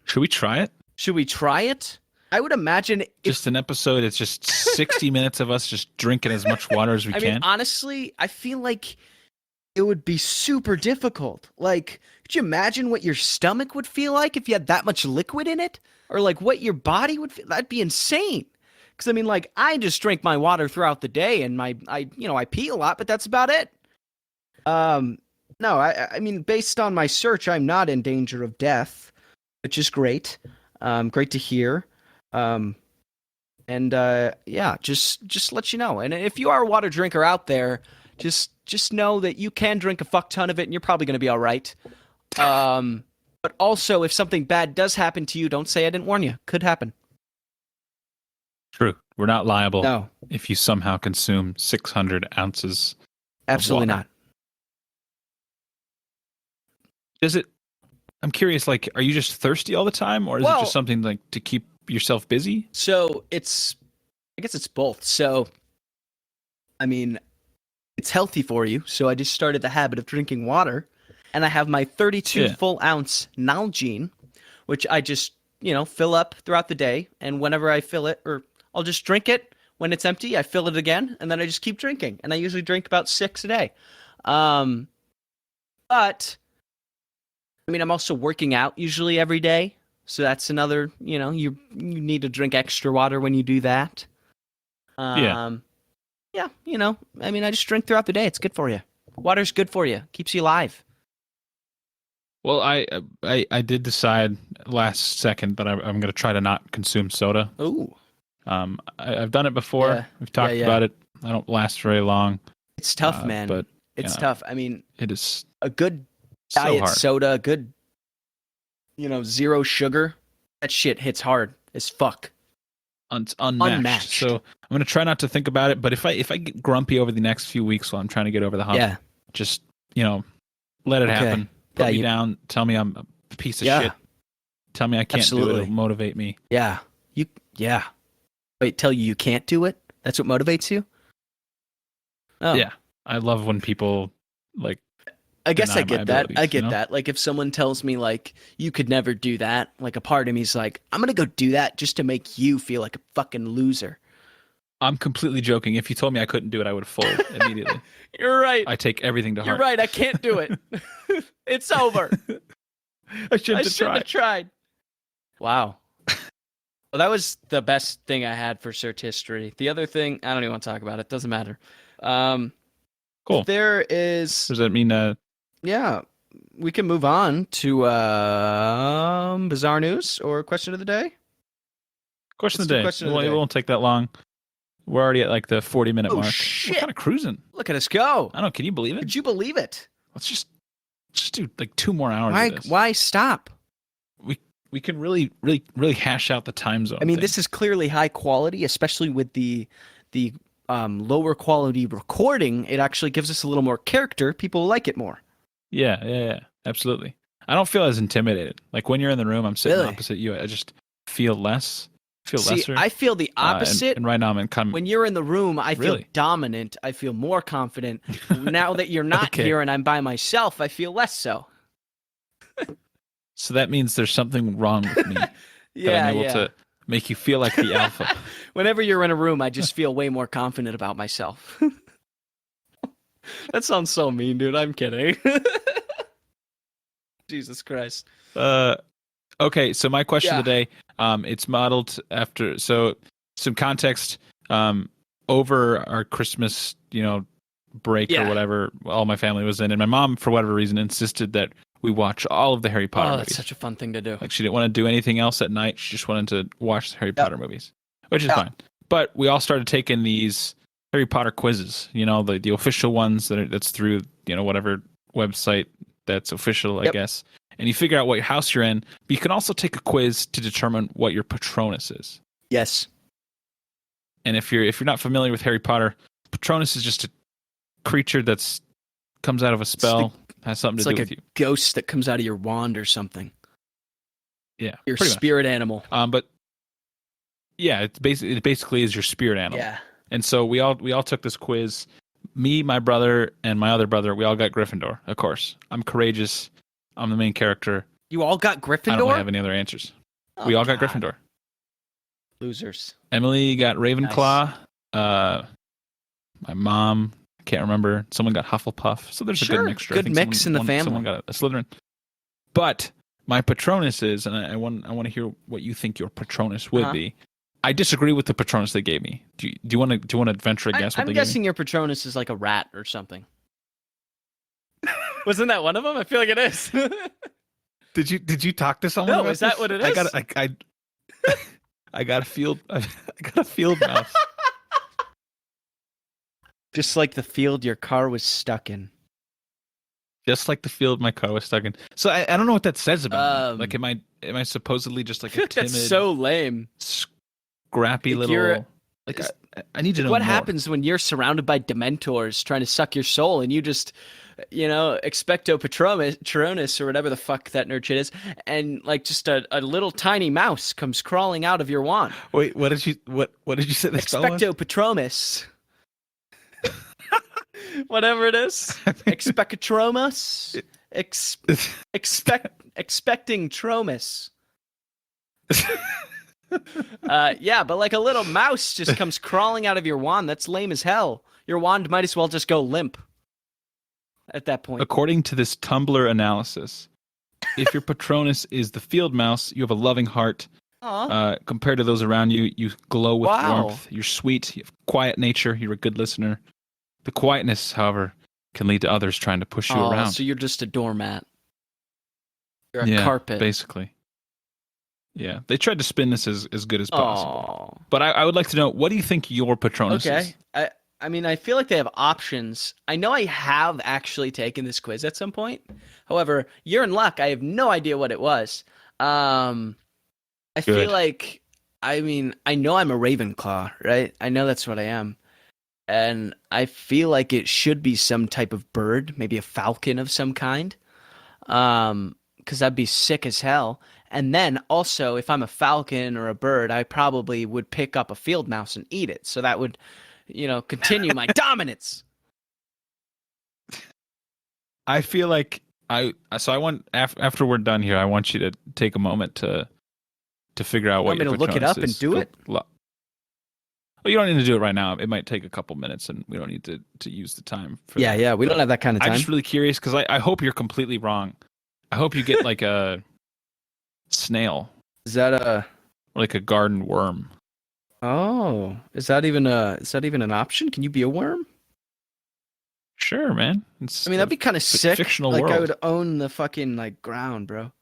Should we try it? Should we try it? I would imagine just an episode. It's just 60 minutes of us just drinking as much water as we can. I mean, honestly, I feel like it would be super difficult. Like, could you imagine what your stomach would feel like if you had that much liquid in it? Or like what your body would feel? That'd be insane. Because I mean, like, I just drink my water throughout the day, and I pee a lot, but that's about it. No, I mean, based on my search, I'm not in danger of death, which is great. Great to hear. Yeah, just let you know. And if you are a water drinker out there, just know that you can drink a fuck ton of it, and you're probably going to be all right. But also, if something bad does happen to you, don't say I didn't warn you. Could happen. True. We're not liable if you somehow consume 600 ounces. Absolutely not. Is it? I'm curious. Like, are you just thirsty all the time, or is it just something like to keep yourself busy? So I guess it's both. So, I mean, it's healthy for you. So I just started the habit of drinking water, and I have my 32 full ounce Nalgene, which I just fill up throughout the day, and whenever I fill it, or I'll just drink it when it's empty. I fill it again, and then I just keep drinking. And I usually drink about 6 a day. But I mean, I'm also working out usually every day, so that's another. You need to drink extra water when you do that. Yeah. I mean, I just drink throughout the day. It's good for you. Water's good for you. Keeps you alive. Well, I did decide last second that I'm going to try to not consume soda. Ooh. I've done it before. Yeah. We've talked about it. I don't last very long. It's tough, man. But it's tough. I mean, it is a good so diet hard. soda, good, zero sugar. That shit hits hard as fuck. Unmatched. So I'm gonna try not to think about it. But if I get grumpy over the next few weeks while I'm trying to get over the hump, just let it happen. Put me down. Tell me I'm a piece of shit. Tell me I can't do it. It'll motivate me. Yeah. Wait, tell you can't do it? That's what motivates you? Oh. Yeah. I love when people I guess I get that. I get that. Like if someone tells me like you could never do that, like a part of me is like, I'm gonna go do that just to make you feel like a fucking loser. I'm completely joking. If you told me I couldn't do it, I would fold immediately. You're right. I take everything to heart. You're right. I can't do it. It's over. I shouldn't have tried. Wow. Well, that was the best thing I had for search history. The other thing, I don't even want to talk about it. Doesn't matter. Cool. There is. Does that mean? Yeah, we can move on to bizarre news or question of the day. Question of the day. It won't take that long. We're already at like the 40-minute mark. Shit. We're kind of cruising. Look at us go. I don't know. Can you believe it? Could you believe it? Let's just do like 2 more hours of this. Why stop? We can really hash out the time zone. I mean, this is clearly high quality, especially with the lower quality recording. It actually gives us a little more character. People like it more. Yeah, absolutely. I don't feel as intimidated. Like when you're in the room, I'm sitting opposite you. I just feel less feel See, lesser. I feel the opposite. And right now I'm in kind of, When you're in the room, I feel Really? dominant. I feel more confident. Now that you're not Okay. here and I'm by myself, I feel less so. So that means there's something wrong with me that Yeah, I'm able yeah. to make you feel like the alpha. Whenever you're in a room, I just feel way more confident about myself. That sounds so mean, dude. I'm kidding. Jesus Christ. Okay, so my question Yeah. today, it's modeled after, so some context, over our Christmas, break or Yeah. whatever all my family was in, and my mom, for whatever reason, insisted that we watch all of the Harry Potter Oh, movies. that's such a fun thing to do. Like, she didn't want to do anything else at night. She just wanted to watch the Harry Potter movies, which is Yeah. fine. But we all started taking these Harry Potter quizzes, the official ones that's through, whatever website that's official, I guess. And you figure out what house you're in, but you can also take a quiz to determine what your Patronus is. Yes. And if you're not familiar with Harry Potter, Patronus is just a creature that's comes out of a spell, has something to do with you. It's like a ghost that comes out of your wand or something. Yeah, Your pretty much. spirit animal. But yeah, it basically is your spirit animal. Yeah. And so we all took this quiz. Me, my brother, and my other brother, we all got Gryffindor. Of course, I'm courageous. I'm the main character. You all got Gryffindor? I don't really have any other answers. Oh, we all got God. Gryffindor. Losers. Emily got Ravenclaw. My mom, I can't remember. Someone got Hufflepuff. So there's a good mixture. Good mix in the family. Someone got a Slytherin. But my Patronus is, and I want to hear what you think your Patronus would be. I disagree with the Patronus they gave me. Do you want to venture a guess? I'm guessing your Patronus is like a rat or something. Wasn't that one of them? I feel like it is. Did you talk to someone? No, about is that this? what it is? I got a field mouse. Just like the field your car was stuck in. Just like the field my car was stuck in. So I don't know what that says about me. Like, am I supposedly just like a timid, That's so lame, scrappy little? Like, I need to know what more. happens when you're surrounded by Dementors trying to suck your soul, and you just, expecto patronus or whatever the fuck that nerd shit is, and like just a little tiny mouse comes crawling out of your wand. Wait, what did you say the spell was? Expecto patronus. Whatever it is. Expectromus. Expecting tromus. Yeah, but like a little mouse just comes crawling out of your wand. That's lame as hell. Your wand might as well just go limp at that point. According to this Tumblr analysis, if your Patronus is the field mouse, you have a loving heart. Compared to those around you, you glow with warmth. You're sweet. You have quiet nature. You're a good listener. The quietness, however, can lead to others trying to push you around. So you're just a doormat. You're a carpet. Basically. Yeah, they tried to spin this as good as possible. Oh. But I would like to know, what do you think your Patronus is? I mean, I feel like they have options. I know I have actually taken this quiz at some point. However, you're in luck. I have no idea what it was. I feel like, I know I'm a Ravenclaw, right? I know that's what I am. And I feel like it should be some type of bird, maybe a falcon of some kind. Because that'd be sick as hell. And then also, if I'm a falcon or a bird, I probably would pick up a field mouse and eat it. So that would, continue my dominance. I feel like I want, after we're done here, I want you to take a moment to figure out what your Patronus is. Want me to look it up and do it? Well, you don't need to do it right now. It might take a couple minutes, and we don't need to use the time for that. Yeah, we don't have that kind of time. I'm just really curious, because I hope you're completely wrong. I hope you get like a snail. Is that or like a garden worm? Oh, is that even an option? Can you be a worm? Sure, man. That'd be kind of sick. Fictional world. I would own the fucking ground, bro.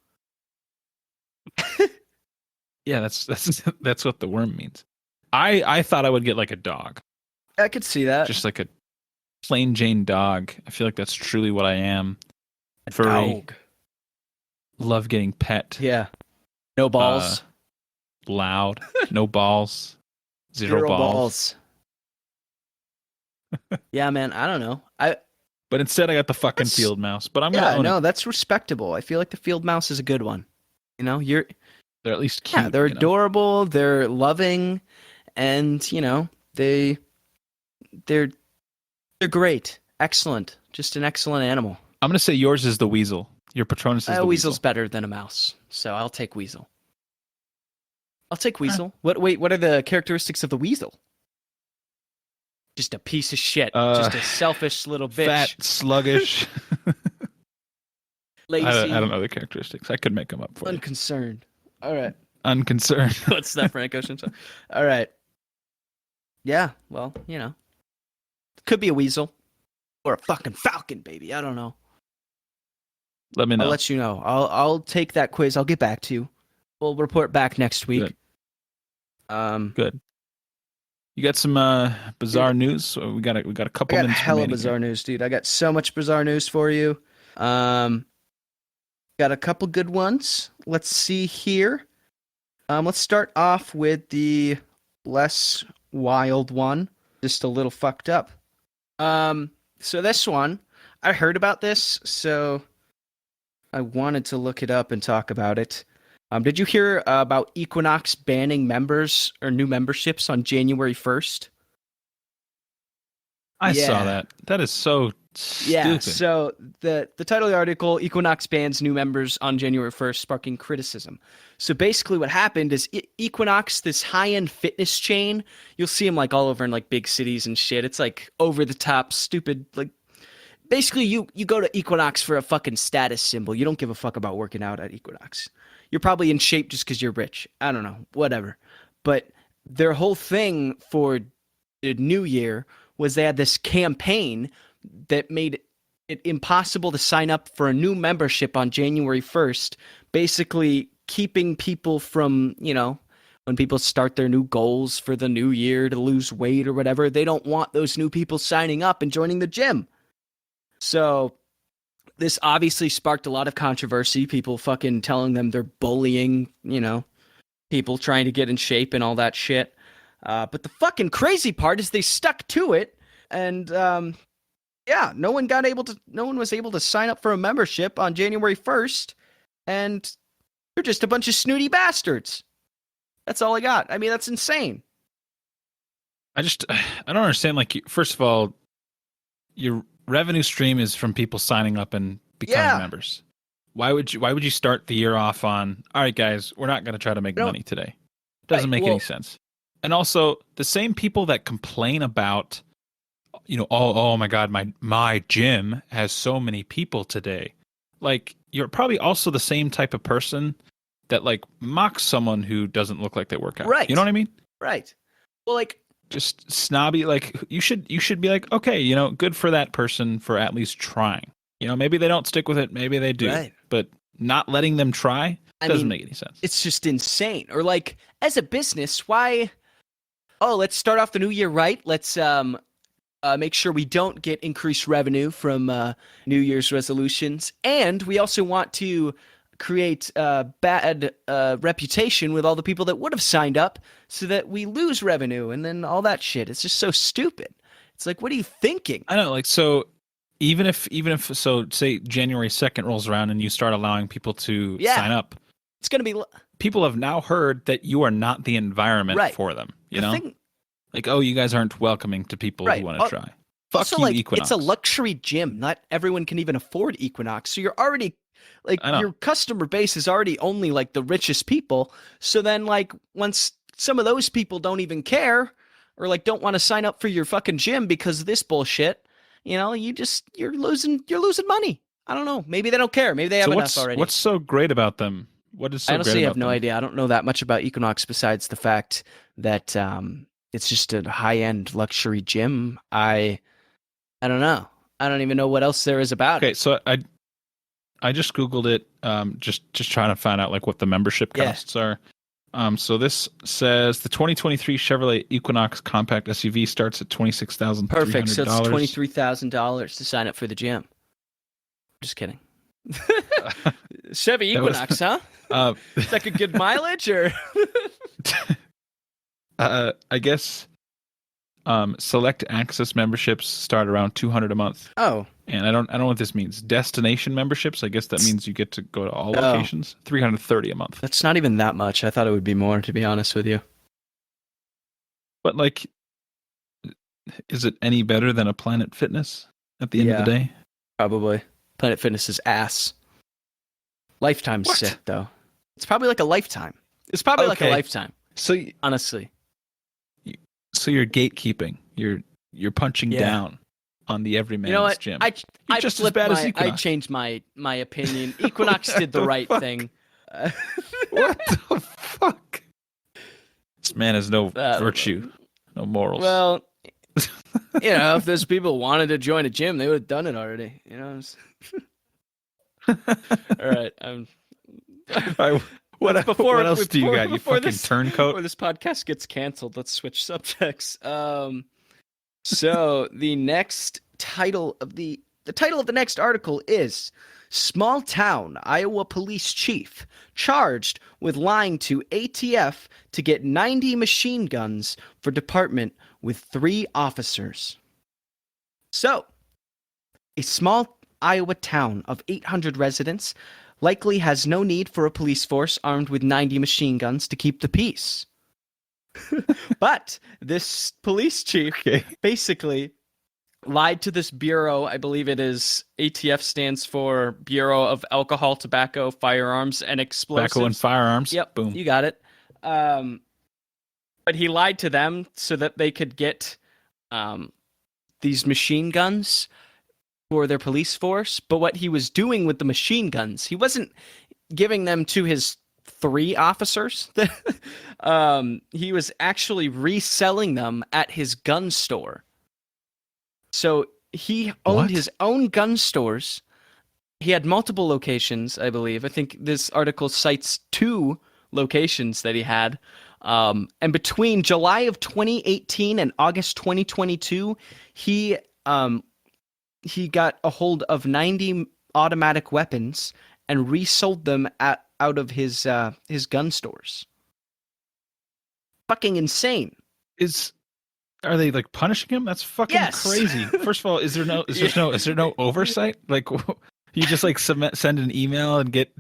Yeah, that's what the worm means. I thought I would get like a dog. I could see that. Just like a plain Jane dog. I feel like that's truly what I am. A Furry. dog. Love getting pet. Yeah. No balls. Loud. No balls. Zero balls. Yeah, man. I don't know. But instead, I got the fucking field mouse. But I'm gonna own it. That's respectable. I feel like the field mouse is a good one. You're They're at least cute. Yeah, they're you know? adorable, they're loving, and they're they're great. Excellent. Just an excellent animal. I'm gonna say yours is the weasel. Your Patronus is the Weasel's weasel. better than a mouse, so I'll take weasel. I'll take Alright. weasel. What are the characteristics of the weasel? Just a piece of shit. Just a selfish little bitch. Fat, sluggish. Lazy. I don't know the characteristics. I could make them up for you. Unconcerned. All right. Unconcerned. What's that, Frank Ocean? All right. Yeah, well, could be a weasel or a fucking falcon, baby. I don't know. Let me know. I'll let you know. I'll take that quiz. I'll get back to you. We'll report back next week. Good. Good. You got some bizarre news? We got a couple I got minutes. hella remaining bizarre here. news, dude. I got so much bizarre news for you. Got a couple good ones. Let's see here. Let's start off with the less wild one. Just a little fucked up. So this one, I heard about this, so I wanted to look it up and talk about it. Did you hear about Equinox banning members or new memberships on January 1st? I saw that. That is so stupid. Yeah, so the title of the article, Equinox bans new members on January 1st, sparking criticism. So basically what happened is Equinox, this high-end fitness chain, you'll see them like all over in like big cities and shit. It's like over the top, stupid, like basically you go to Equinox for a fucking status symbol. You don't give a fuck about working out at Equinox. You're probably in shape just because you're rich. I don't know, whatever. But their whole thing for the new year was they had this campaign that made it impossible to sign up for a new membership on January 1st, basically keeping people from, when people start their new goals for the new year to lose weight or whatever, they don't want those new people signing up and joining the gym. So this obviously sparked a lot of controversy, people fucking telling them they're bullying, people trying to get in shape and all that shit. But the fucking crazy part is they stuck to it, and no one was able to sign up for a membership on January 1st, and they're just a bunch of snooty bastards. That's all I got. I mean, that's insane. I don't understand. Like, first of all, your revenue stream is from people signing up and becoming members. Why would you start the year off on, all right, guys, we're not going to try to make money today? Doesn't make any sense. And also, the same people that complain about, oh my God, my gym has so many people today. Like, you're probably also the same type of person that like mocks someone who doesn't look like they work out. Right. You know what I mean? Right. Well, like, just snobby. Like, you should be like, okay, good for that person for at least trying. Maybe they don't stick with it, maybe they do. Right. But not letting them try doesn't make any sense. It's just insane. Or like, as a business, why? Oh, let's start off the new year right. Let's make sure we don't get increased revenue from New Year's resolutions, and we also want to create a bad reputation with all the people that would have signed up, so that we lose revenue, and then all that shit. It's just so stupid. It's like, what are you thinking? I know, like, so even if so, say January 2nd rolls around and you start allowing people to sign up, it's gonna be. People have now heard that you are not the environment for them. Like, oh, you guys aren't welcoming to people who want to try. Fuck also, you, like, Equinox. It's a luxury gym. Not everyone can even afford Equinox. So you're already, like, your customer base is already only, like, the richest people. So then, like, once some of those people don't even care or, like, don't want to sign up for your fucking gym because of this bullshit, you're losing money. I don't know. Maybe they don't care. Maybe they have enough already. What's so great about them? What is so I great honestly about have no idea. I don't know that much about Equinox besides the fact that it's just a high-end luxury gym. I don't know. I don't even know what else there is about it. Okay, so I just Googled it, just trying to find out like what the membership costs are. So this says the 2023 Chevrolet Equinox compact SUV starts at $26,300. Perfect. So it's $23,000 to sign up for the gym. Just kidding. Chevy Equinox, huh? Is that a good mileage or? I guess Select access memberships start around $200 a month. Oh. And I don't know what this means. Destination memberships, I guess that means you get to go to all Oh. locations. $330 a month. That's not even that much. I thought it would be more, to be honest with you. But like, is it any better than a Planet Fitness at the end of the day? Probably. Planet Fitness is ass. Lifetime's What? sick, though. It's probably like a lifetime. It's probably like a Okay. lifetime, So honestly. so you're gatekeeping. You're punching Yeah. down on the everyman's You know what? gym. I just as flipped bad as I Equinox. changed my opinion. Equinox did the The right fuck? thing. What the fuck? This man has no virtue, no morals. Well, if those people wanted to join a gym, they would have done it already. All right. What else do you got? You before fucking this- turncoat. Before this podcast gets canceled, let's switch subjects. So the next title of the next article is Small Town Iowa Police Chief Charged with Lying to ATF to get 90 machine guns for department with 3 officers. So, a small Iowa town of 800 residents likely has no need for a police force armed with 90 machine guns to keep the peace. But this police chief basically lied to this bureau. I believe it is ATF stands for Bureau of Alcohol, Tobacco, Firearms, and Explosives. Tobacco and firearms. Yep, Boom. you got it. But he lied to them so that they could get these machine guns for their police force. But what he was doing with the machine guns, he wasn't giving them to his 3 officers. He was actually reselling them at his gun store. So he owned his own gun stores. He had multiple locations, I believe. I think this article cites 2 locations that he had. And between July of 2018 and August 2022, he got a hold of 90 automatic weapons and resold them out of his gun stores. Fucking insane. Are they like punishing him? That's fucking crazy. First of all, is there no oversight? Like, you just like send an email and get.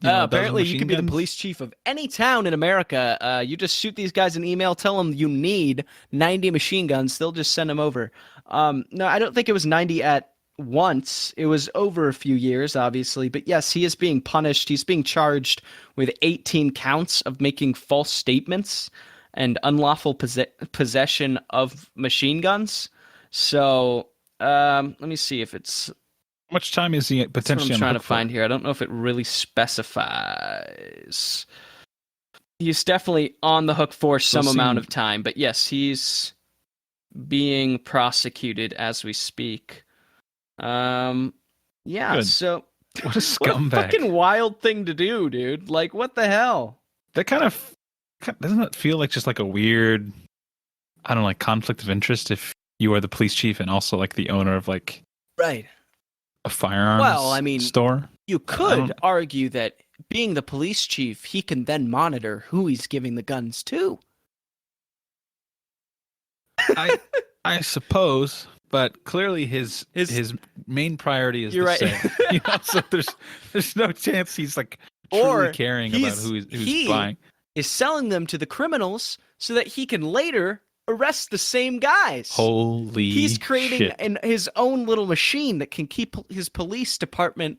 Apparently, you could be the police chief of any town in America. You just shoot these guys an email, tell them you need 90 machine guns. They'll just send them over. No, I don't think it was 90 at once. It was over a few years, obviously. But yes, he is being punished. He's being charged with 18 counts of making false statements and unlawful possession of machine guns. So let me see if it's... How much time is he potentially I'm trying to find here. I don't know if it really specifies. He's definitely on the hook for some amount of time. But yes, he's being prosecuted as we speak. Yeah, Good. so... What a scumbag. What a fucking wild thing to do, dude. Like, what the hell? That doesn't that feel like just like a weird, I don't know, like conflict of interest if you are the police chief and also like the owner of like Right. a firearms store? You could argue that being the police chief, he can then monitor who he's giving the guns to. I suppose, but clearly his main priority is the sale. So there's no chance he's like truly caring about who's buying. Is selling them to the criminals so that he can later arrest the same guys. Holy He's creating shit. his own little machine that can keep his police department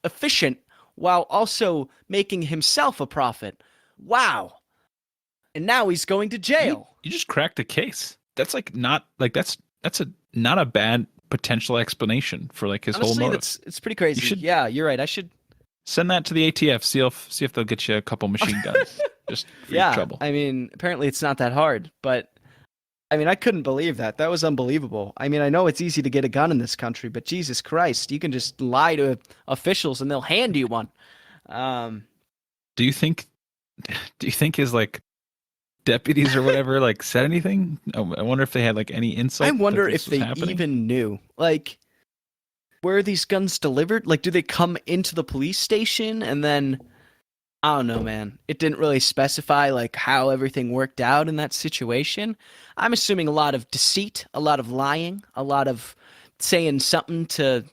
efficient while also making himself a profit. Wow. And now he's going to jail. You just cracked a case. That's like not like that's not a bad potential explanation for like his whole motive. It's pretty crazy. Yeah, you're right. I should send that to the ATF. See if they'll get you a couple machine guns. Just for your trouble. I mean, apparently it's not that hard, but I mean, I couldn't believe that. That was unbelievable. I mean, I know it's easy to get a gun in this country, but Jesus Christ, you can just lie to officials and they'll hand you one. Do you think his like deputies or whatever like said anything? I wonder if they had like any insight. I wonder if they even knew. Like, where are these guns delivered? Like, do they come into the police station and then I don't know, man. It didn't really specify like how everything worked out in that situation. I'm assuming a lot of deceit, a lot of lying, a lot of saying something to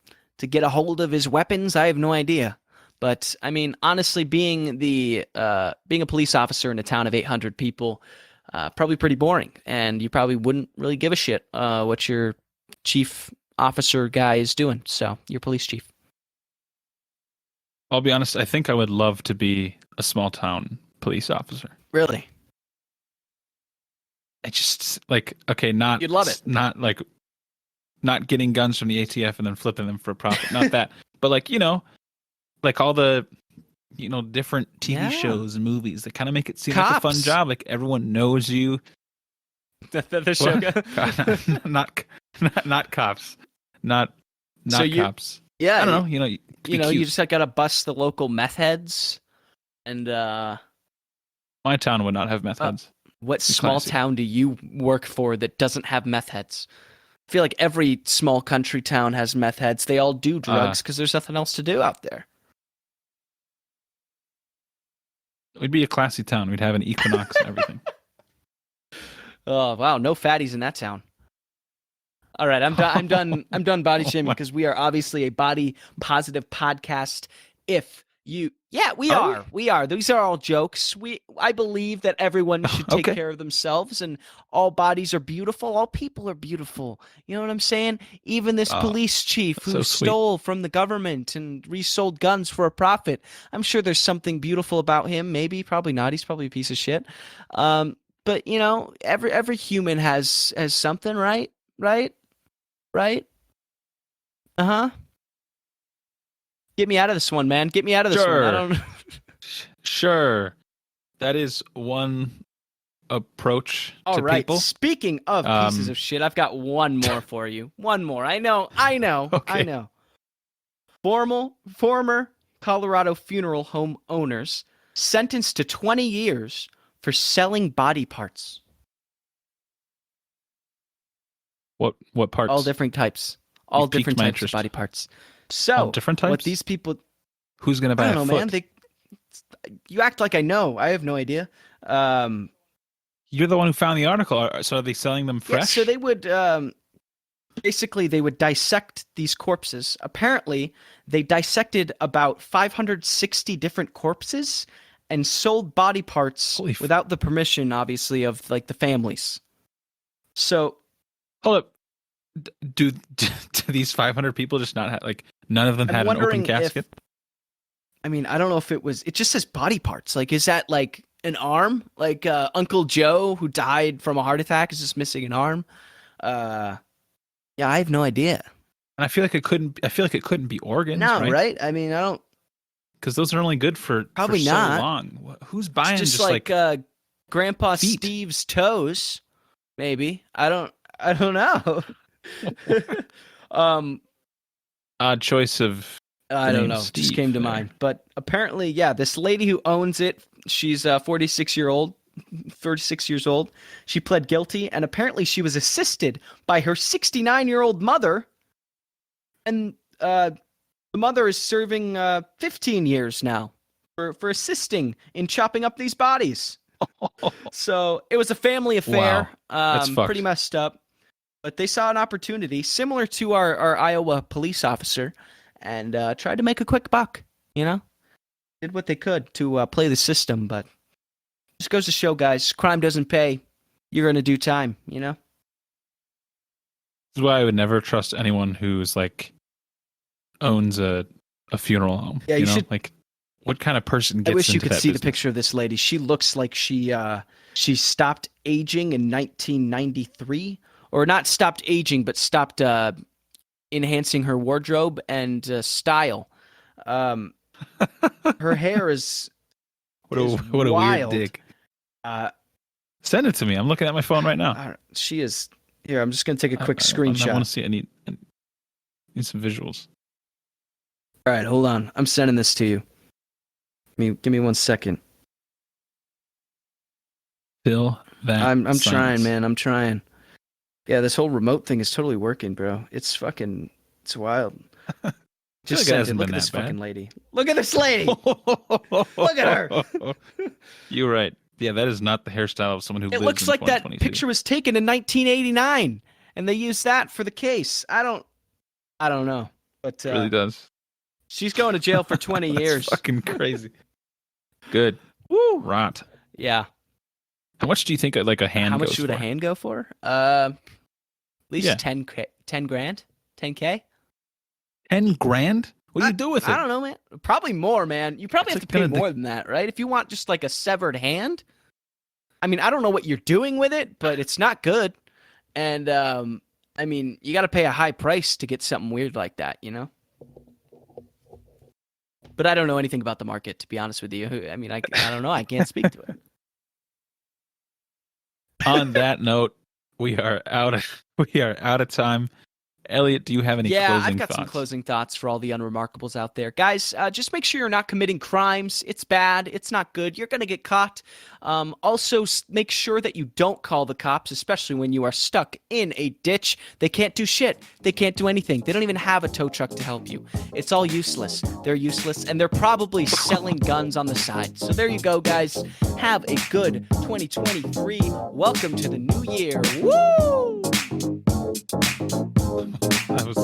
get a hold of his weapons. I have no idea. But I mean, honestly, being a police officer in a town of 800 people, probably pretty boring, and you probably wouldn't really give a shit what your chief officer guy is doing. So, your police chief. I'll be honest, I think I would love to be a small town police officer. Really? I just like okay, not You'd love it. not like not getting guns from the ATF and then flipping them for a profit. Not that. But like, like all the different TV shows and movies that kind of make it seem like a fun job. Like everyone knows you. The show not cops. Not So cops. Yeah, I don't know. You just gotta bust the local meth heads, and my town would not have meth heads. What small town do you work for that doesn't have meth heads? I feel like every small country town has meth heads. They all do drugs because there's nothing else to do out there. We'd be a classy town. We'd have an Equinox and everything. Oh wow, no fatties in that town. All right, I'm done. I'm done body shaming because we are obviously a body positive podcast. We are. These are all jokes. I believe that everyone should take care of themselves, and all bodies are beautiful. All people are beautiful. You know what I'm saying? Even this police chief who stole from the government and resold guns for a profit. I'm sure there's something beautiful about him. Maybe, probably not. He's probably a piece of shit. But every human has something, right? Right? Uh-huh. Get me out of this one, man. Get me out of this one. I don't Sure. That is one approach All to right. people. Speaking of pieces of shit, I've got one more for you. One more. I know. Okay. I know. Former Colorado funeral home owners sentenced to 20 years for selling body parts. What parts? All different types. All different types of body parts. So, all different types? What these people... Who's going to buy I don't know, foot? man. You act like I know. I have no idea. You're the one who found the article. So are they selling them fresh? Yeah, so they would... basically, they would dissect these corpses. Apparently, they dissected about 560 different corpses and sold body parts without the permission, obviously, of like the families. So... Hold up. Do these 500 people just not have, like, none of them had an open casket? I mean, I don't know if it just says body parts. Like, is that like an arm? Like Uncle Joe who died from a heart attack is just missing an arm? Yeah, I have no idea. And I feel like it couldn't be organs. No, right? I mean, I don't. Because those are only good for probably so not long. Who's buying just like Grandpa feet? Steve's toes? Maybe. I don't know. Odd choice of. I don't know. Steve just came to mind. But apparently, yeah, this lady who owns it, she's 36 years old. She pled guilty, and apparently she was assisted by her 69-year-old mother. And the mother is serving 15 years now for assisting in chopping up these bodies. So it was a family affair. Wow. That's fucked. Pretty messed up. But they saw an opportunity similar to our Iowa police officer and tried to make a quick buck, Did what they could to play the system, but just goes to show, guys, crime doesn't pay. You're going to do time, This is why I would never trust anyone who's like owns a funeral home. Yeah, you should. Like, what kind of person gets into that? I wish you could see business? the picture of this lady. She looks like she stopped aging in 1993. Or not stopped aging, but stopped enhancing her wardrobe and style. Her hair is what a wild. Weird dig. Send it to me. I'm looking at my phone right now. She is here. I'm just gonna take a quick screenshot. I want to see. I need some visuals. All right, hold on. I'm sending this to you. Give me 1 second. Fill that. I'm trying, man. I'm trying. Yeah, this whole remote thing is totally working, bro. It's wild. Just feel like it send hasn't it. Look been at this that bad. fucking lady. Look at this lady. Look at her. You're right. Yeah, that is not the hairstyle of someone who It lives looks in like that 2022. picture was taken in 1989, and they used that for the case. I don't know, but It really does. she's going to jail for 20 That's years. fucking crazy. Good. Woo. Rot. Yeah. How much do you think like a hand How much goes would for? a hand go for? At least Yeah. 10 grand, 10K. 10 grand? What do you do with it? I don't know, man. Probably more, man. You probably It's have to like pay more than that, right? If you want just like a severed hand. I mean, I don't know what you're doing with it, but it's not good. And I mean, you got to pay a high price to get something weird like that, you know? But I don't know anything about the market, to be honest with you. I mean, I don't know. I can't speak to it. On that note, we are out of time. Elliott, do you have any closing I've got thoughts? some closing thoughts for all the unremarkables out there. Guys, just make sure you're not committing crimes. It's bad. It's not good. You're going to get caught. Also, make sure that you don't call the cops, especially when you are stuck in a ditch. They can't do shit. They can't do anything. They don't even have a tow truck to help you. It's all useless. They're useless, and they're probably selling guns on the side. So there you go, guys. Have a good 2023. Welcome to the new year. Woo! That was